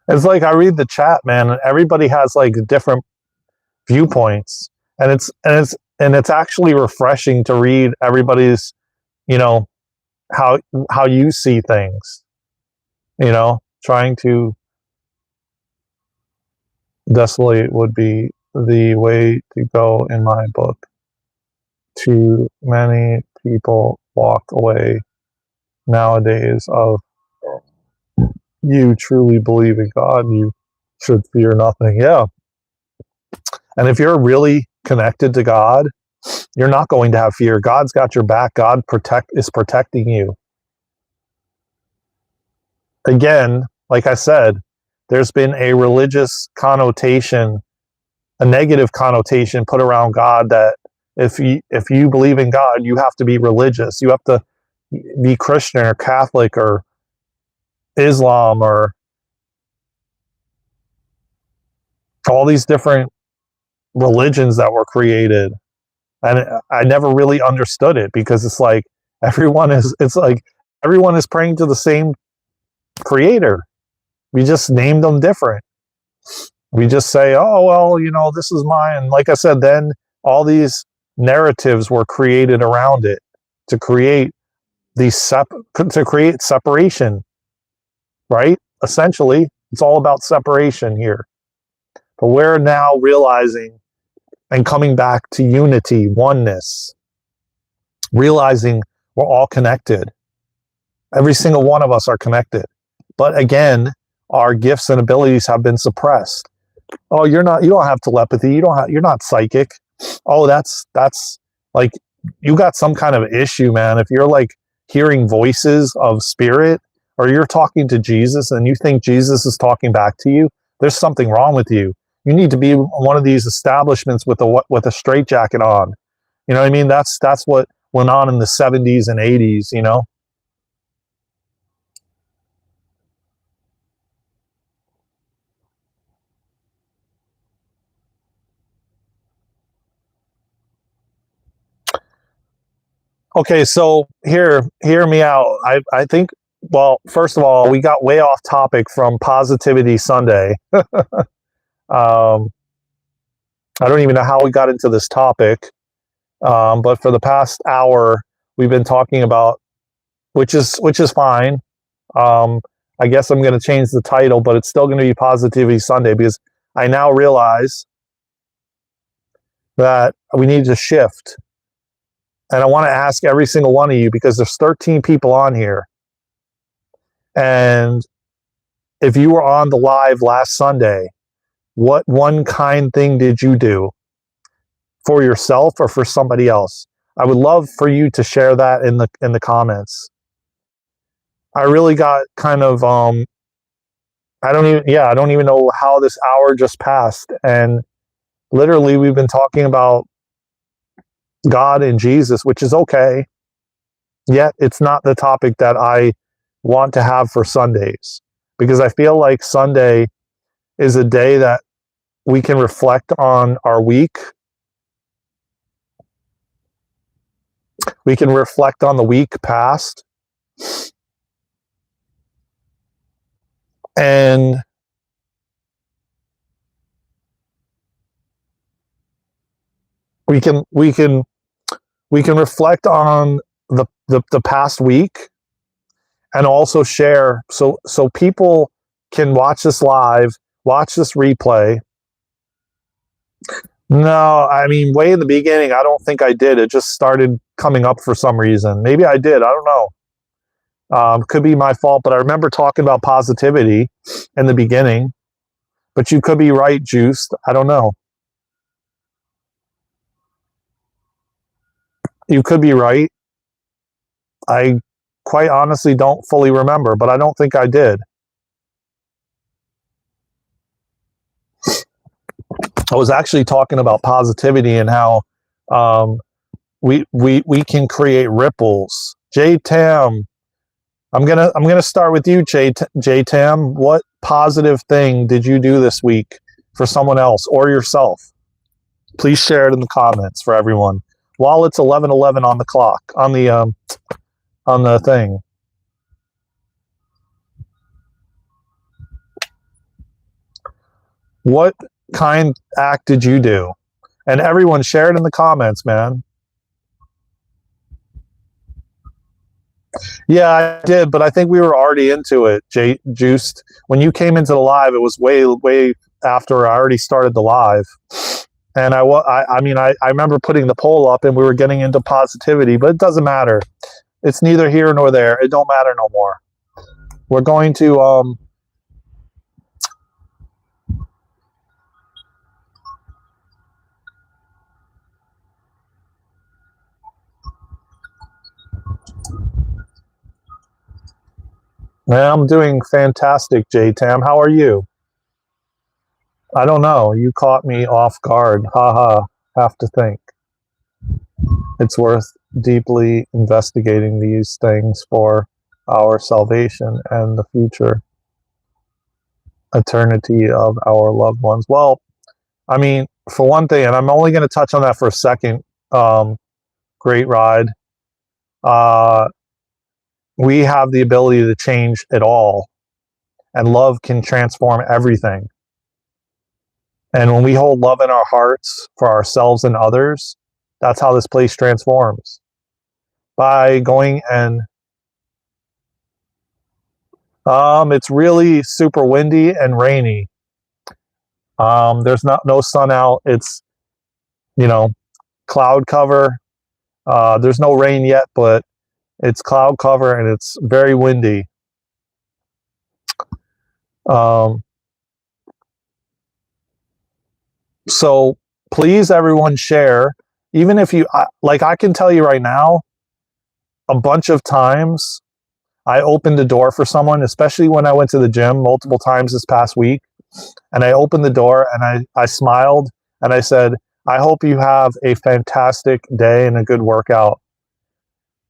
It's like I read the chat, man, and everybody has like different viewpoints, and it's actually refreshing to read everybody's, you know, how you see things, trying to desolate would be the way to go in my book. Too many people walk away nowadays of you truly believe in God, you should fear nothing. Yeah. And if you're really connected to God, you're not going to have fear. God's got your back. God is protecting you. Again, like I said, there's been a religious connotation, a negative connotation put around God that if you believe in God, you have to be religious. You have to be Christian or Catholic or Islam or all these different religions that were created. And I never really understood it because it's like everyone is praying to the same creator. We just named them different. We just say, oh, well, this is mine. Like I said, then all these narratives were created around it to create to create separation, right? Essentially, it's all about separation here. But we're now realizing and coming back to unity, oneness, realizing we're all connected. Every single one of us are connected. But again, our gifts and abilities have been suppressed. Oh, you don't have telepathy. You're not psychic. Oh, that's like, you got some kind of issue, man. If you're like hearing voices of spirit or you're talking to Jesus and you think Jesus is talking back to you, there's something wrong with you. You need to be one of these establishments with a straitjacket on. You know what I mean? That's what went on in the 70s and 80s, Okay, so hear me out. I think, well, first of all, we got way off topic from Positivity Sunday. I don't even know how we got into this topic, but for the past hour, we've been talking about, which is fine. I guess I'm going to change the title, but it's still going to be Positivity Sunday because I now realize that we need to shift. And I want to ask every single one of you, because there's 13 people on here. And if you were on the live last Sunday, what one kind thing did you do for yourself or for somebody else? I would love for you to share that in the comments. I really got kind of I don't even know how this hour just passed, and literally we've been talking about God and Jesus, which is okay. Yet it's not the topic that I want to have for Sundays, because I feel like Sunday is a day that we can reflect on our week. We can reflect on the week past. And we can reflect on the past week, and also share, so people can watch this live, watch this replay. No, I mean, way in the beginning, I don't think I did. It just started coming up for some reason. Maybe I did. I don't know. Could be my fault, but I remember talking about positivity in the beginning. But you could be right, Juiced. I don't know. You could be right. I quite honestly don't fully remember, but I don't think I did. I was actually talking about positivity and how we can create ripples. J Tam, I'm gonna start with you, J Tam. What positive thing did you do this week for someone else or yourself? Please share it in the comments for everyone. While it's 11:11 on the clock, on the thing. What kind act did you do? And everyone, share it in the comments, man. Yeah, I did, but I think we were already into it, Juiced. When you came into the live, it was way after I already started the live. And I remember putting the poll up, and we were getting into positivity, but it doesn't matter. It's neither here nor there. It don't matter no more. We're going to I'm doing fantastic, J-Tam. How are you? I don't know. You caught me off guard. Haha. Have to think. It's worth deeply investigating these things for our salvation and the future eternity of our loved ones. Well, I mean, for one thing, and I'm only going to touch on that for a second, Great Ride. We have the ability to change it all, and love can transform everything. And when we hold love in our hearts for ourselves and others, that's how this place transforms. By going and it's really super windy and rainy. There's no sun out. It's, cloud cover. There's no rain yet, but it's cloud cover and it's very windy. So please, everyone, share. Even if you I can tell you right now, a bunch of times I opened the door for someone, especially when I went to the gym multiple times this past week. And I opened the door and I smiled and I said, I hope you have a fantastic day and a good workout.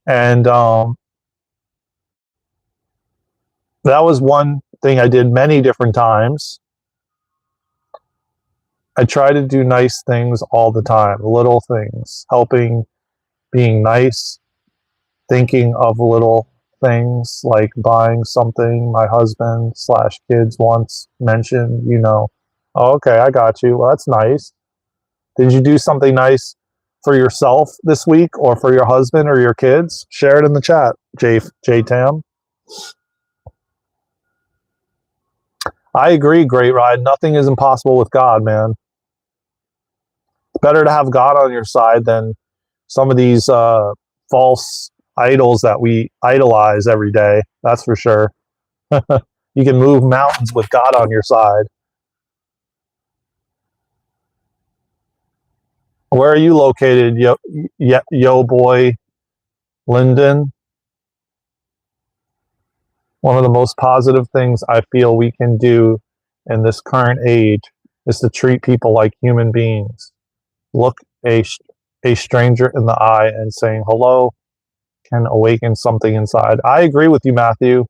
And that was one thing I did many different times. I try to do nice things all the time, little things, helping, being nice, thinking of little things like buying something my husband/kids once mentioned, Oh, okay, I got you. Well, that's nice. Did you do something nice for yourself this week or for your husband or your kids? Share it in the chat, J-Tam. I agree, Great Ride. Nothing is impossible with God, man. It's better to have God on your side than some of these false idols that we idolize every day. That's for sure. You can move mountains with God on your side. Where are you located, yo boy, Lyndon? One of the most positive things I feel we can do in this current age is to treat people like human beings. Look a stranger in the eye and saying hello can awaken something inside. I agree with you, Matthew.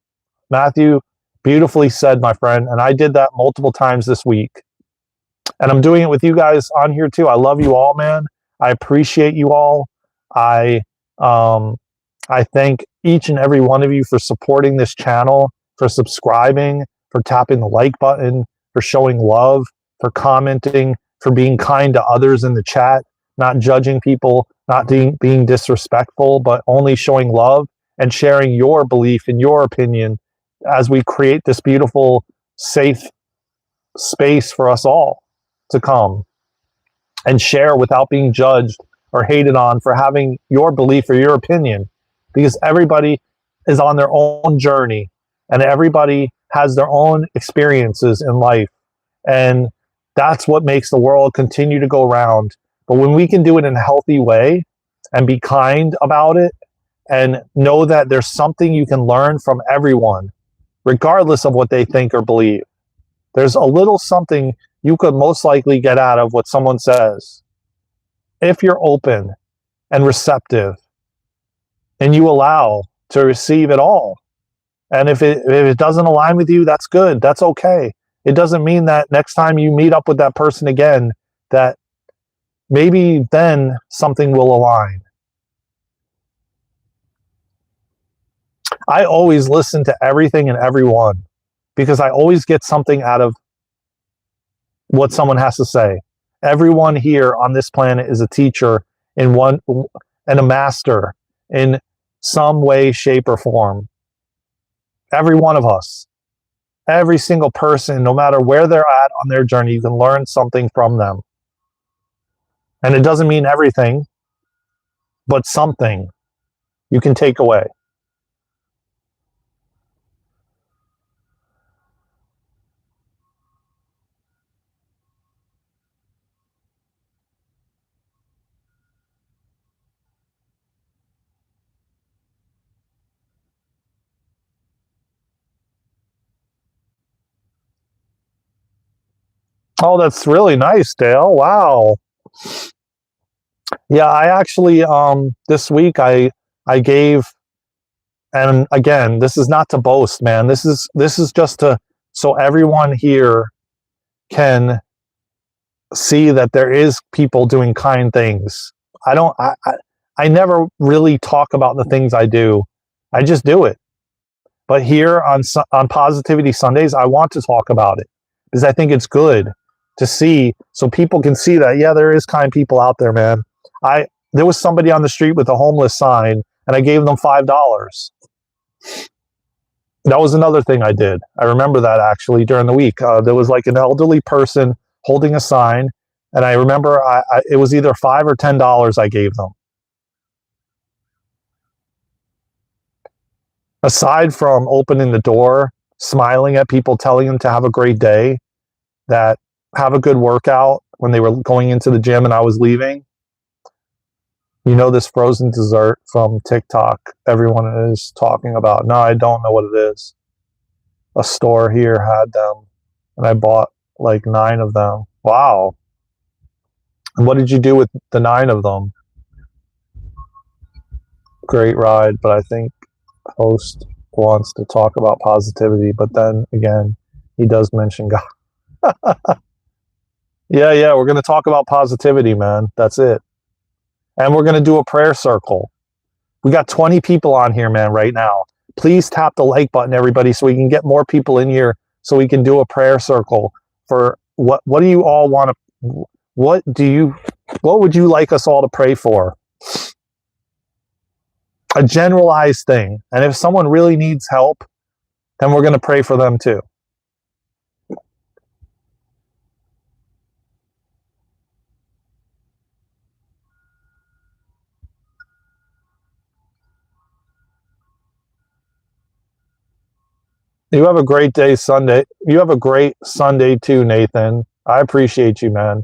Matthew, beautifully said, my friend. And I did that multiple times this week. And I'm doing it with you guys on here too. I love you all, man. I appreciate you all. I um, I thank each and every one of you for supporting this channel, for subscribing, for tapping the like button, for showing love, for commenting, for being kind to others in the chat, not judging people, not being disrespectful, but only showing love and sharing your belief and your opinion as we create this beautiful, safe space for us all to come and share without being judged or hated on for having your belief or your opinion, because everybody is on their own journey and everybody has their own experiences in life, and that's what makes the world continue to go round. But when we can do it in a healthy way and be kind about it and know that there's something you can learn from everyone regardless of what they think or believe, there's a little something you could most likely get out of what someone says if you're open and receptive and you allow to receive it all. And if it doesn't align with you, that's good. That's okay. It doesn't mean that next time you meet up with that person again, that maybe then something will align. I always listen to everything and everyone because I always get something out of what someone has to say. Everyone here on this planet is a teacher in one and a master in some way, shape, or form. Every one of us, every single person, no matter where they're at on their journey, you can learn something from them. And it doesn't mean everything, but something you can take away. Oh, that's really nice, Dale. Wow. Yeah, I actually this week I gave, and again, this is not to boast, man. This is just to so everyone here can see that there is people doing kind things. I never really talk about the things I do. I just do it. But here on Positivity Sundays, I want to talk about it because I think it's good to see so people can see that, yeah, there is kind people out there, man. There was somebody on the street with a homeless sign and I gave them $5. That was another thing I did. I remember that actually during the week. There was like an elderly person holding a sign, and I remember it was either $5 or $10 I gave them. Aside from opening the door, smiling at people, telling them to have a great day, that have a good workout when they were going into the gym and I was leaving. You know, this frozen dessert from TikTok everyone is talking about. No, I don't know what it is. A store here had them, and I bought like 9 of them. Wow. And what did you do with the 9 of them? Great ride, but I think host wants to talk about positivity, but then again, he does mention God. Yeah, we're going to talk about positivity, man. That's it. And we're going to do a prayer circle. We got 20 people on here, man, right now. Please tap the like button, everybody, so we can get more people in here so we can do a prayer circle for what do you all want to, what would you like us all to pray for? A generalized thing. And if someone really needs help, then we're going to pray for them too. You have a great day Sunday. You have a great Sunday too, Nathan. I appreciate you, man.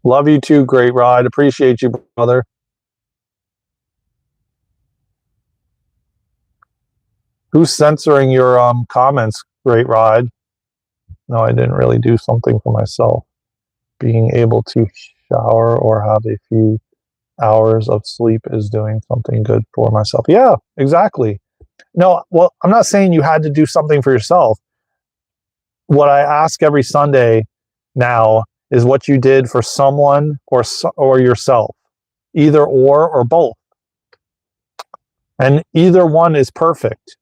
Love you too, Great Rod. Appreciate you, brother. Who's censoring your comments, Great Rod? No, I didn't really do something for myself. Being able to shower or have a few hours of sleep is doing something good for myself. Yeah, exactly. No, well, I'm not saying you had to do something for yourself. What I ask every Sunday now is what you did for someone or yourself, either or both. And either one is perfect.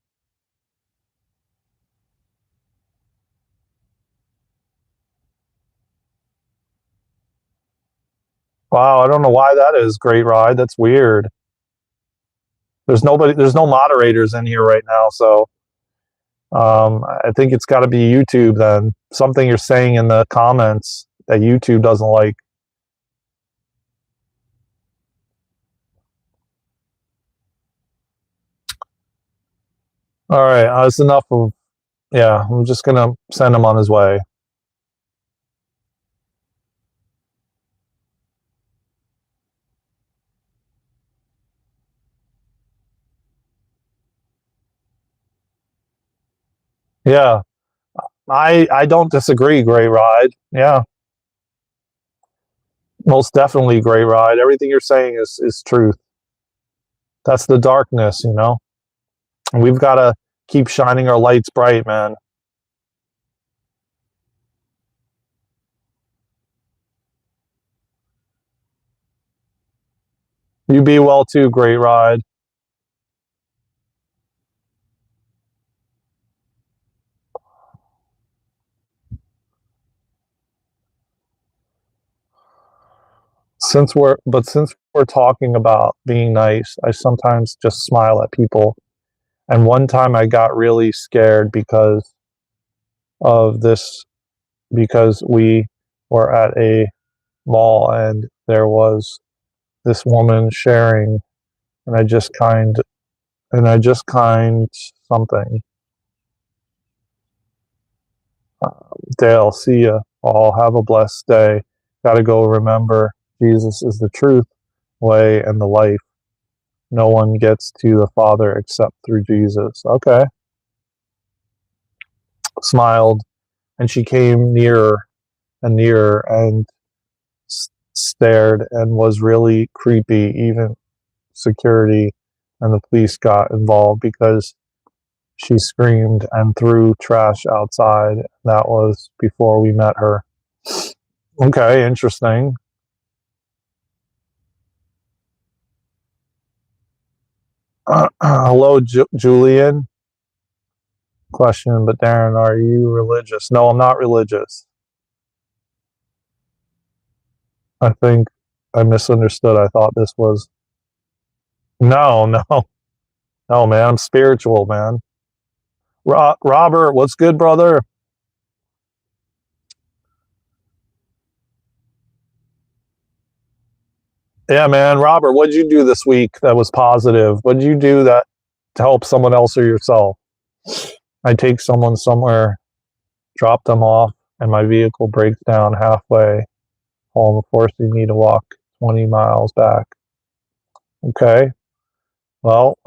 Wow, I don't know why that is. Great ride. That's weird. There's no moderators in here right now, so I think it's got to be YouTube then. Something you're saying in the comments that YouTube doesn't like. All right, that's enough of. Yeah, I'm just gonna send him on his way. Yeah, I don't disagree. Great ride. Yeah, most definitely great ride. Everything you're saying is truth. That's the darkness, you know. And we've got to keep shining our lights bright, man. You be well too. Great ride. Since we're talking about being nice, I sometimes just smile at people. And one time I got really scared of this because we were at a mall and there was this woman sharing, and I just kind something. Dale, see ya. All have a blessed day. Gotta go. Remember, Jesus is the truth, way, and the life. No one gets to the Father except through Jesus. Okay. Smiled, and she came nearer and nearer and stared and was really creepy. Even security and the police got involved because she screamed and threw trash outside. That was before we met her. Okay, interesting. Hello, Julian. Question, but Daren, are you religious? No, I'm not religious. I think I misunderstood. I thought this was. No, no, no, man. I'm spiritual, man. Robert, what's good, brother? Yeah, man. Robert, what did you do this week that was positive? What did you do that to help someone else or yourself? I take someone somewhere, drop them off, and my vehicle breaks down halfway home, forcing me to walk 20 miles back. Okay. Well,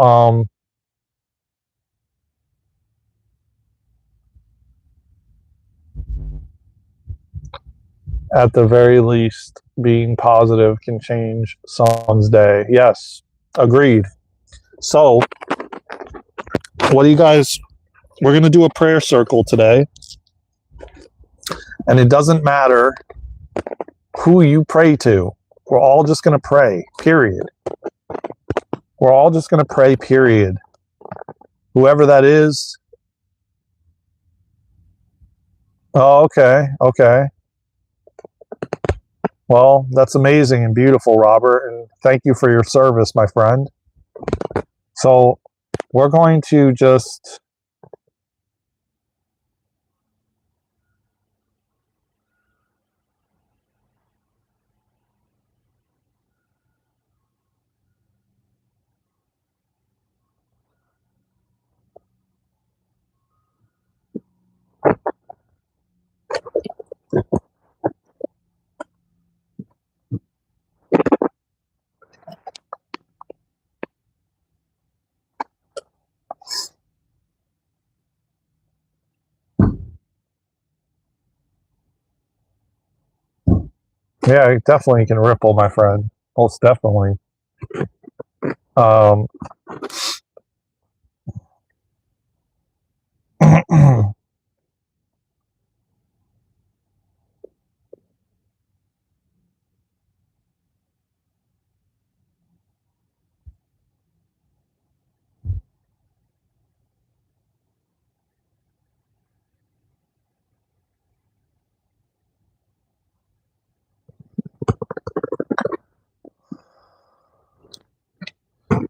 at the very least, being positive can change someone's day. Yes, agreed. So, what do you guys? We're going to do a prayer circle today, and it doesn't matter who you pray to. We're all just going to pray, period. We're all just going to pray, period. Whoever that is. Oh, okay. Okay. Well, that's amazing and beautiful, Robert. And thank you for your service, my friend. So we're going to just. Yeah, it definitely can ripple, my friend. Most definitely.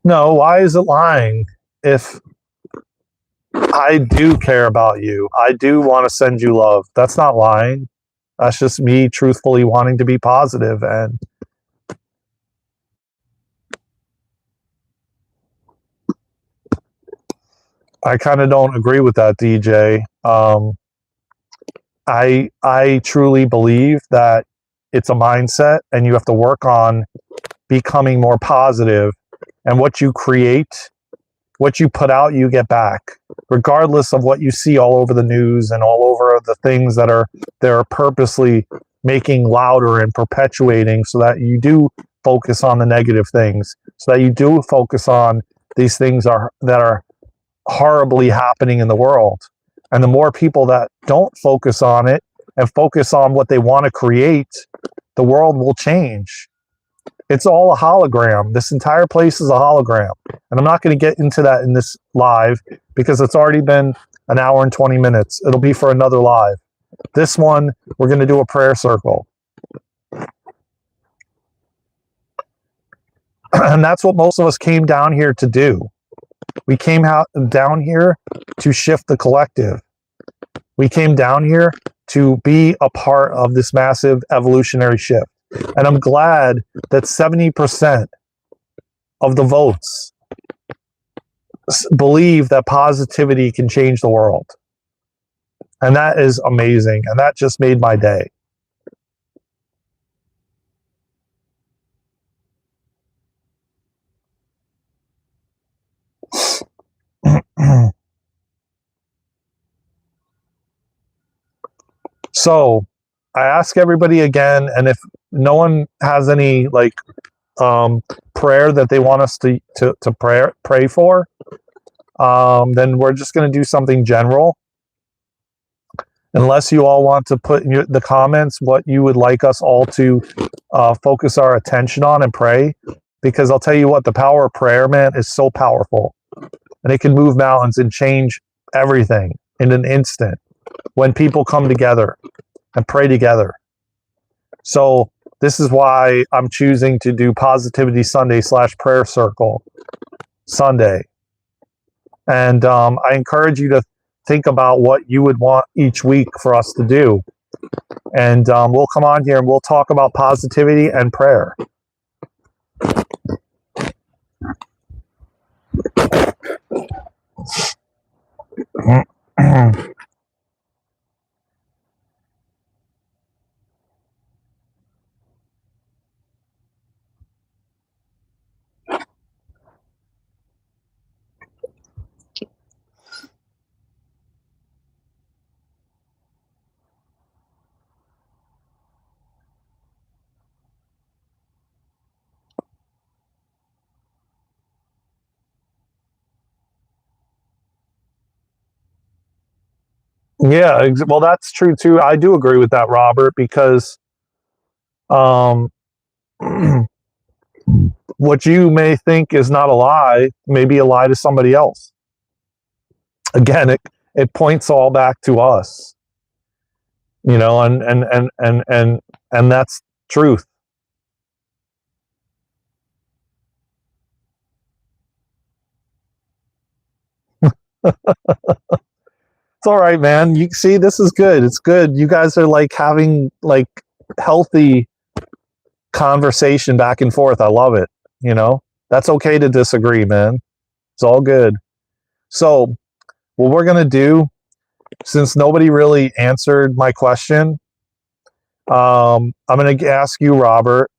No, why is it lying? If I do care about you, I do want to send you love. That's not lying. That's just me truthfully wanting to be positive. And I kind of don't agree with that, DJ. I truly believe that it's a mindset, and you have to work on becoming more positive. And what you create, what you put out, you get back, regardless of what you see all over the news and all over the things that are they're purposely making louder and perpetuating, so that you do focus on the negative things, so that you do focus on these things that are horribly happening in the world. And the more people that don't focus on it and focus on what they want to create, the world will change. It's all a hologram. This entire place is a hologram. And I'm not going to get into that in this live because it's already been an hour and 20 minutes. It'll be for another live. This one, we're going to do a prayer circle. And that's what most of us came down here to do. We came down here to shift the collective. We came down here to be a part of this massive evolutionary shift. And I'm glad that 70% of the votes believe that positivity can change the world. And that is amazing. And that just made my day. So I ask everybody again, and if no one has any prayer that they want us to pray for, then we're just going to do something general. Unless you all want to put in the comments what you would like us all to focus our attention on and pray, because I'll tell you what, the power of prayer, man, is so powerful, and it can move mountains and change everything in an instant when people come together and pray together. So this is why I'm choosing to do Positivity Sunday / Prayer Circle Sunday. And I encourage you to think about what you would want each week for us to do. And we'll come on here and we'll talk about positivity and prayer. Yeah, well, that's true too. I do agree with that, Robert, because what you may think is not a lie may be a lie to somebody else. Again, it points all back to us, you know, and that's truth. It's all right, man. You see, this is good. It's good. You guys are like having like healthy conversation back and forth. I love it. You know, that's okay to disagree, man. It's all good. So what we're going to do, since nobody really answered my question, I'm going to ask you, Robert,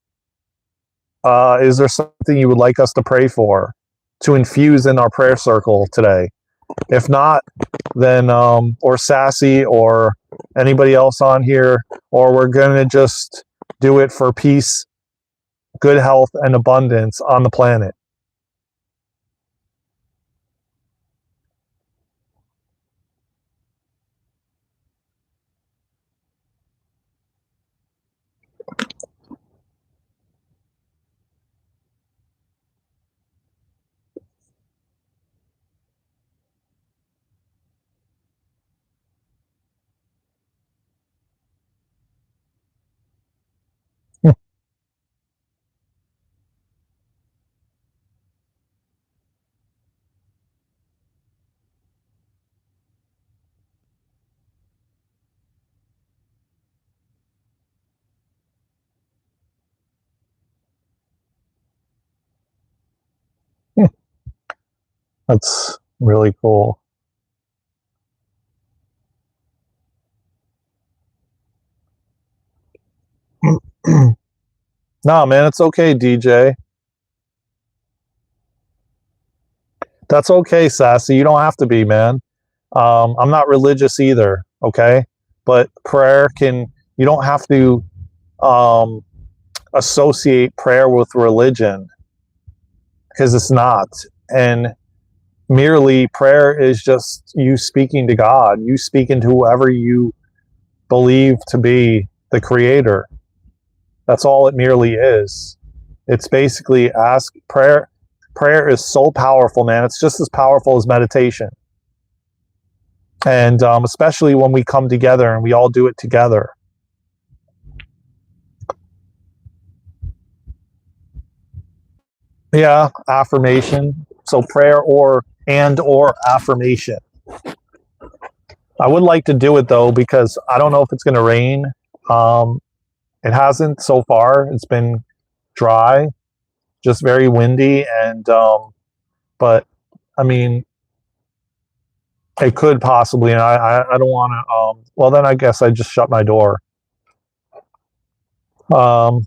is there something you would like us to pray for, to infuse in our prayer circle today? If not, then, or Sassy or anybody else on here, or we're going to just do it for peace good health and abundance on the planet. That's really cool. Nah, man, it's okay, DJ. That's okay, Sassy. You don't have to be, man. I'm not religious either, okay? But prayer can, you don't have to um, associate prayer with religion because it's not. And merely prayer is just you speaking to God, you speaking to whoever you believe to be the creator. That's all it merely is. It's basically ask prayer. Prayer is so powerful, man. It's just as powerful as meditation. And especially when we come together and we all do it together. Yeah, affirmation. So prayer or affirmation. I would like to do it though because I don't know if it's going to rain. Um, it hasn't so far. It's been dry, just very windy, and but I mean, it could possibly. And I don't want to. Well, then I guess I just shut my door. Um,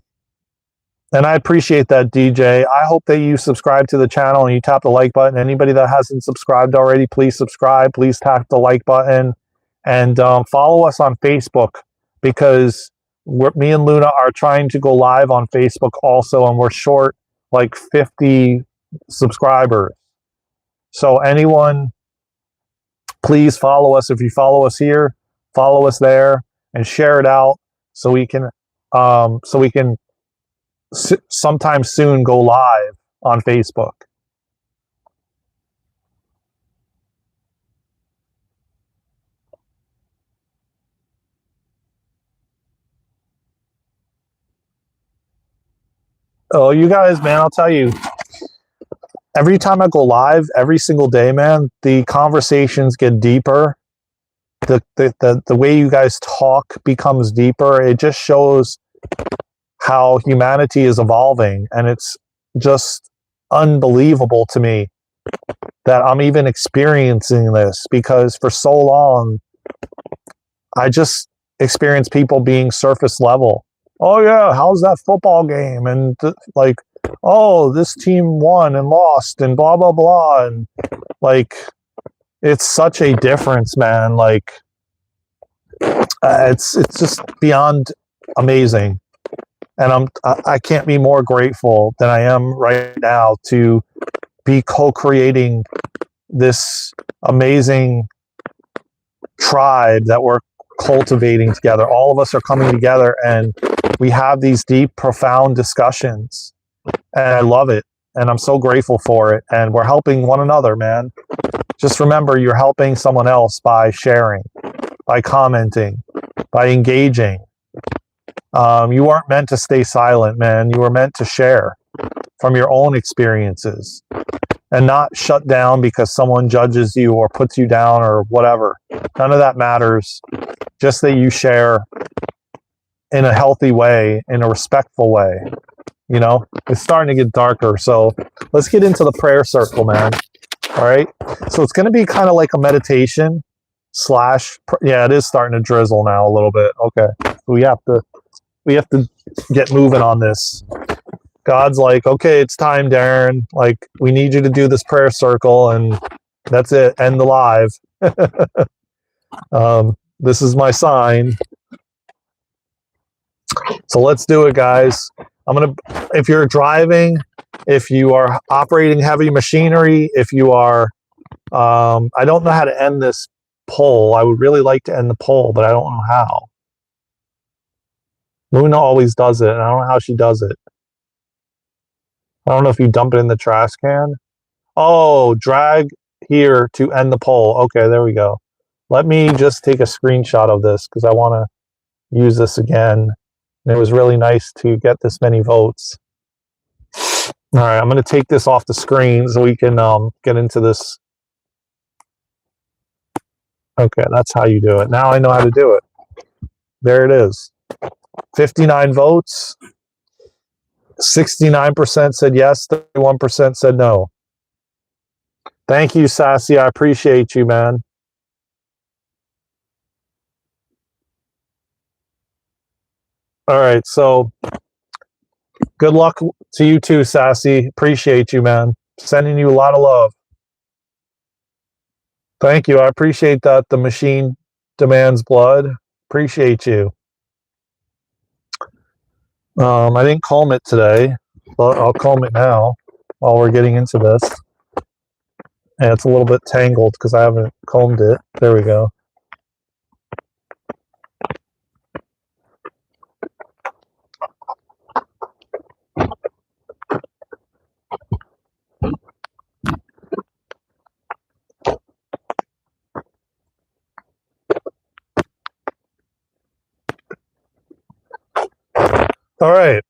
And I appreciate that, DJ. I hope that you subscribe to the channel and you tap the like button. Anybody that hasn't subscribed already, please subscribe. Please tap the like button and follow us on Facebook because me and Luna are trying to go live on Facebook also, and we're short like 50 subscribers. So anyone, please follow us. If you follow us here, follow us there and share it out so we can sometime soon go live on Facebook. Oh, you guys, man, I'll tell you, every time I go live, every single day, man, the conversations get deeper. The way you guys talk becomes deeper. It just shows how humanity is evolving, and it's just unbelievable to me that I'm even experiencing this because for so long I just experienced people being surface level. Oh yeah, how's that football game? And like, oh, this team won and lost and blah blah blah, and like, it's such a difference, man. Like, it's just beyond amazing, and I can't be more grateful than I am right now to be co-creating this amazing tribe that we're cultivating together. All of us are coming together and we have these deep, profound discussions, and I love it, and I'm so grateful for it, and we're helping one another, man. Just remember, you're helping someone else by sharing, by commenting, by engaging. You weren't meant to stay silent, man. You were meant to share from your own experiences and not shut down because someone judges you or puts you down or whatever. None of that matters. Just that you share in a healthy way, in a respectful way. You know, it's starting to get darker. So let's get into the prayer circle, man. All right. So it's going to be kind of like a meditation slash. Yeah, it is starting to drizzle now a little bit. Okay. We have to get moving on this. God's like, okay, it's time, Daren. Like, we need you to do this prayer circle, and that's it. End the live. This is my sign. So let's do it, guys. if you're driving, if you are operating heavy machinery, if you are, I don't know how to end this poll. I would really like to end the poll, but I don't know how. Luna always does it, and I don't know how she does it. I don't know if you dump it in the trash can. Oh, drag here to end the poll. Okay, there we go. Let me just take a screenshot of this because I want to use this again. And it was really nice to get this many votes. All right, I'm going to take this off the screen so we can get into this. Okay, that's how you do it. Now I know how to do it. There it is. 59 votes. 69% said yes, 31% said no. Thank you, Sassy. I appreciate you, man. All right, so good luck to you too, Sassy. Appreciate you, man. Sending you a lot of love. Thank you. I appreciate that. The machine demands blood. Appreciate you. I didn't comb it today, but I'll comb it now while we're getting into this. And it's a little bit tangled because I haven't combed it. There we go. All right.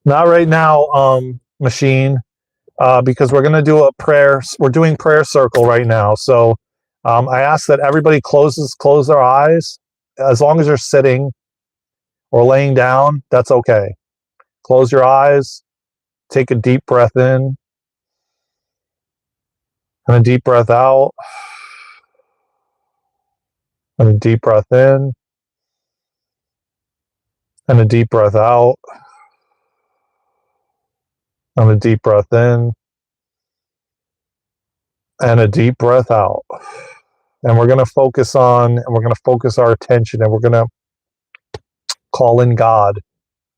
Not right now, machine, because we're going to do a prayer. We're doing prayer circle right now. So I ask that everybody close their eyes. As long as you're sitting or laying down, that's okay. Close your eyes. Take a deep breath in and a deep breath out. And a deep breath in and a deep breath out. And a deep breath in and a deep breath out. And we're going to focus our attention, and we're going to call in God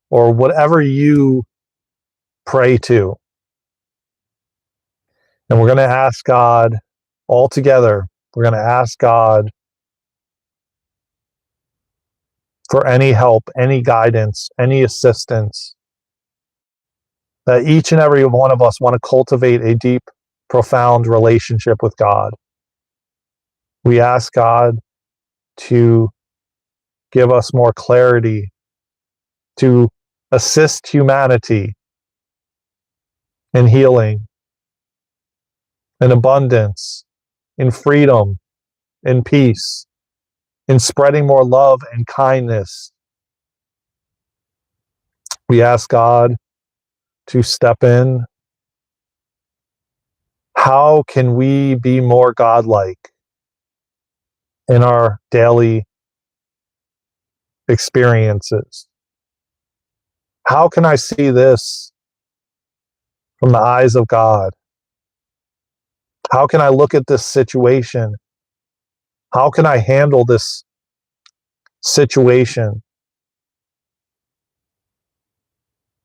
or whatever you pray to. And we're going to ask God all together. We're going to ask God for any help, any guidance, any assistance, that each and every one of us want to cultivate a deep, profound relationship with God. We ask God to give us more clarity, to assist humanity in healing, in abundance, in freedom, in peace, in spreading more love and kindness. We ask God to step in. How can we be more godlike in our daily experiences? How can I see this from the eyes of God? How can I look at this situation? How can I handle this situation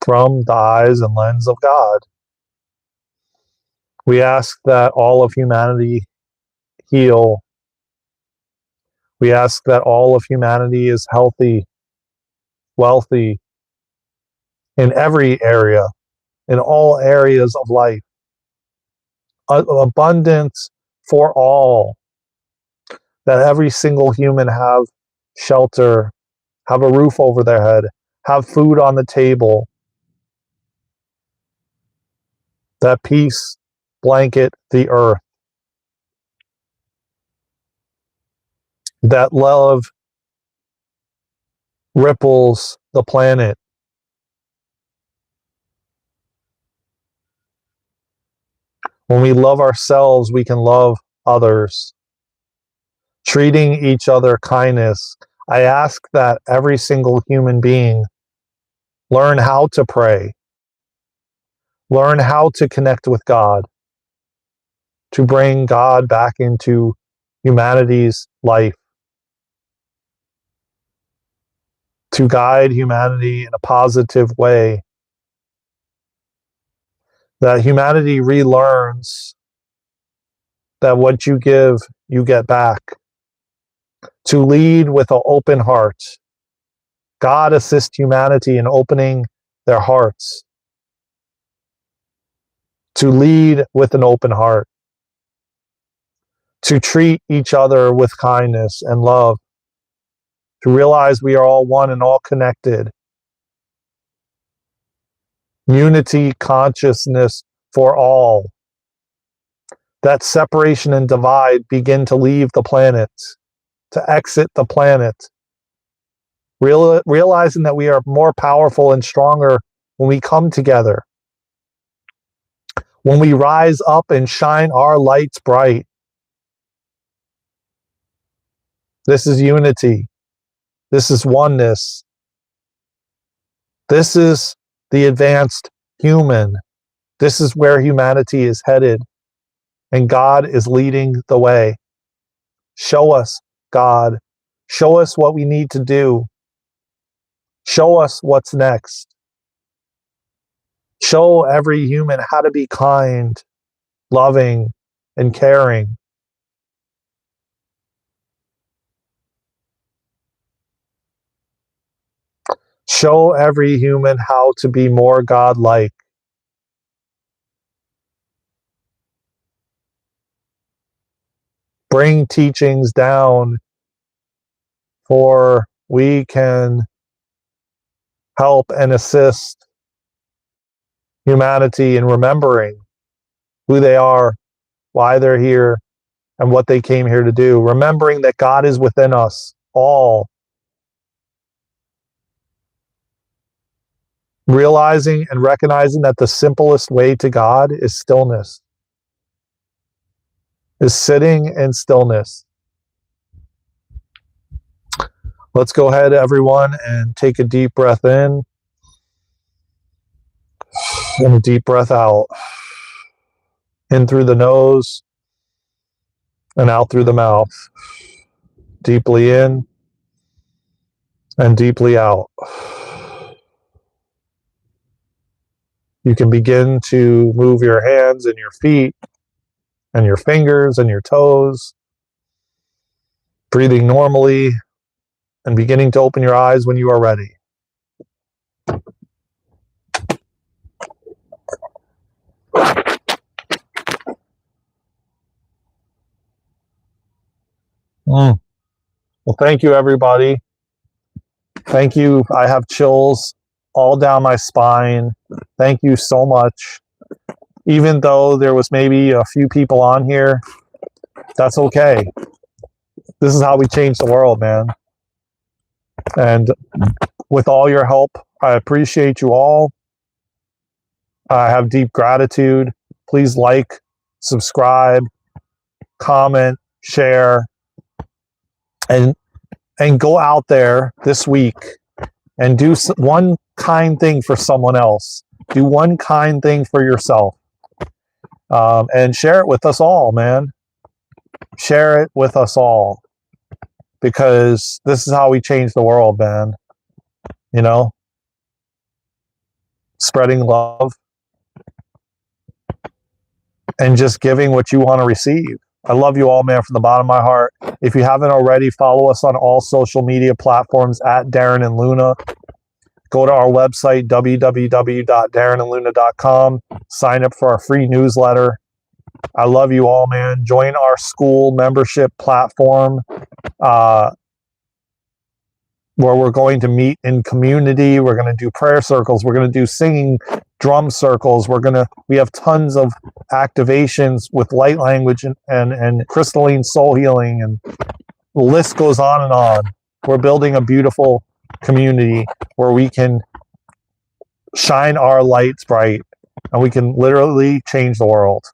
from the eyes and lens of God? We ask that all of humanity heal. We ask that all of humanity is healthy, wealthy in every area, in all areas of life. Abundance for all. That every single human have shelter, have a roof over their head, have food on the table. That peace blanket the earth. That love ripples the planet. When we love ourselves, we can love others. Treating each other kindness. I ask that every single human being learn how to pray, learn how to connect with God, to bring God back into humanity's life. to guide humanity in a positive way, that humanity relearns that what you give, you get back, to lead with an open heart. God assist humanity in opening their hearts, to lead with an open heart, to treat each other with kindness and love, to realize we are all one and all connected. Unity consciousness for all. That separation and divide begin to leave the planet, to exit the planet. Realizing that we are more powerful and stronger when we come together. When we rise up and shine our lights bright. This is unity. This is oneness. This is the advanced human. This is where humanity is headed. And God is leading the way. Show us, God. Show us what we need to do. Show us what's next. Show every human how to be kind, loving, and caring. Show every human how to be more God-like. Bring teachings down for we can help and assist humanity in remembering who they are, why they're here, and what they came here to do. Remembering that God is within us all. Realizing and recognizing that the simplest way to God is stillness. Is sitting in stillness. Let's go ahead, everyone, and take a deep breath in and a deep breath out. In through the nose and out through the mouth. Deeply in and deeply out. You can begin to move your hands and your feet and your fingers and your toes, breathing normally and beginning to open your eyes when you are ready. Well, thank you, everybody. Thank you. I have chills all down my spine. Thank you so much. Even though there was maybe a few people on here, that's okay. This is how we change the world, man. And with all your help, I appreciate you all. I have deep gratitude. Please like, subscribe, comment, share, and go out there this week and do one kind thing for someone else. Do one kind thing for yourself. And share it with us all, man. Share it with us all. Because this is how we change the world, man. You know? Spreading love. And just giving what you want to receive. I love you all, man, from the bottom of my heart. If you haven't already, follow us on all social media platforms at Daren and Luna. Go to our website, www.darenandluna.com. Sign up for our free newsletter. I love you all, man. Join our school membership platform where we're going to meet in community. We're going to do prayer circles. We're going to do singing drum circles. We have tons of activations with light language and crystalline soul healing, and the list goes on and on. We're building a beautiful community where we can shine our lights bright and we can literally change the world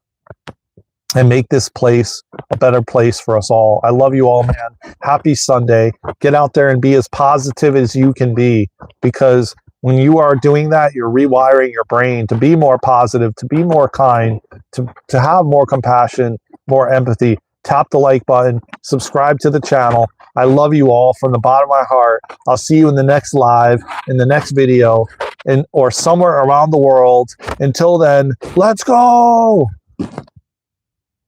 and make this place a better place for us all. I love you all, man. Happy Sunday. Get out there and be as positive as you can be, because when you are doing that, you're rewiring your brain to be more positive, to be more kind, to have more compassion, more empathy, tap the like button, subscribe to the channel. I love you all from the bottom of my heart. I'll see you in the next live, in the next video, or somewhere around the world. Until then, let's go!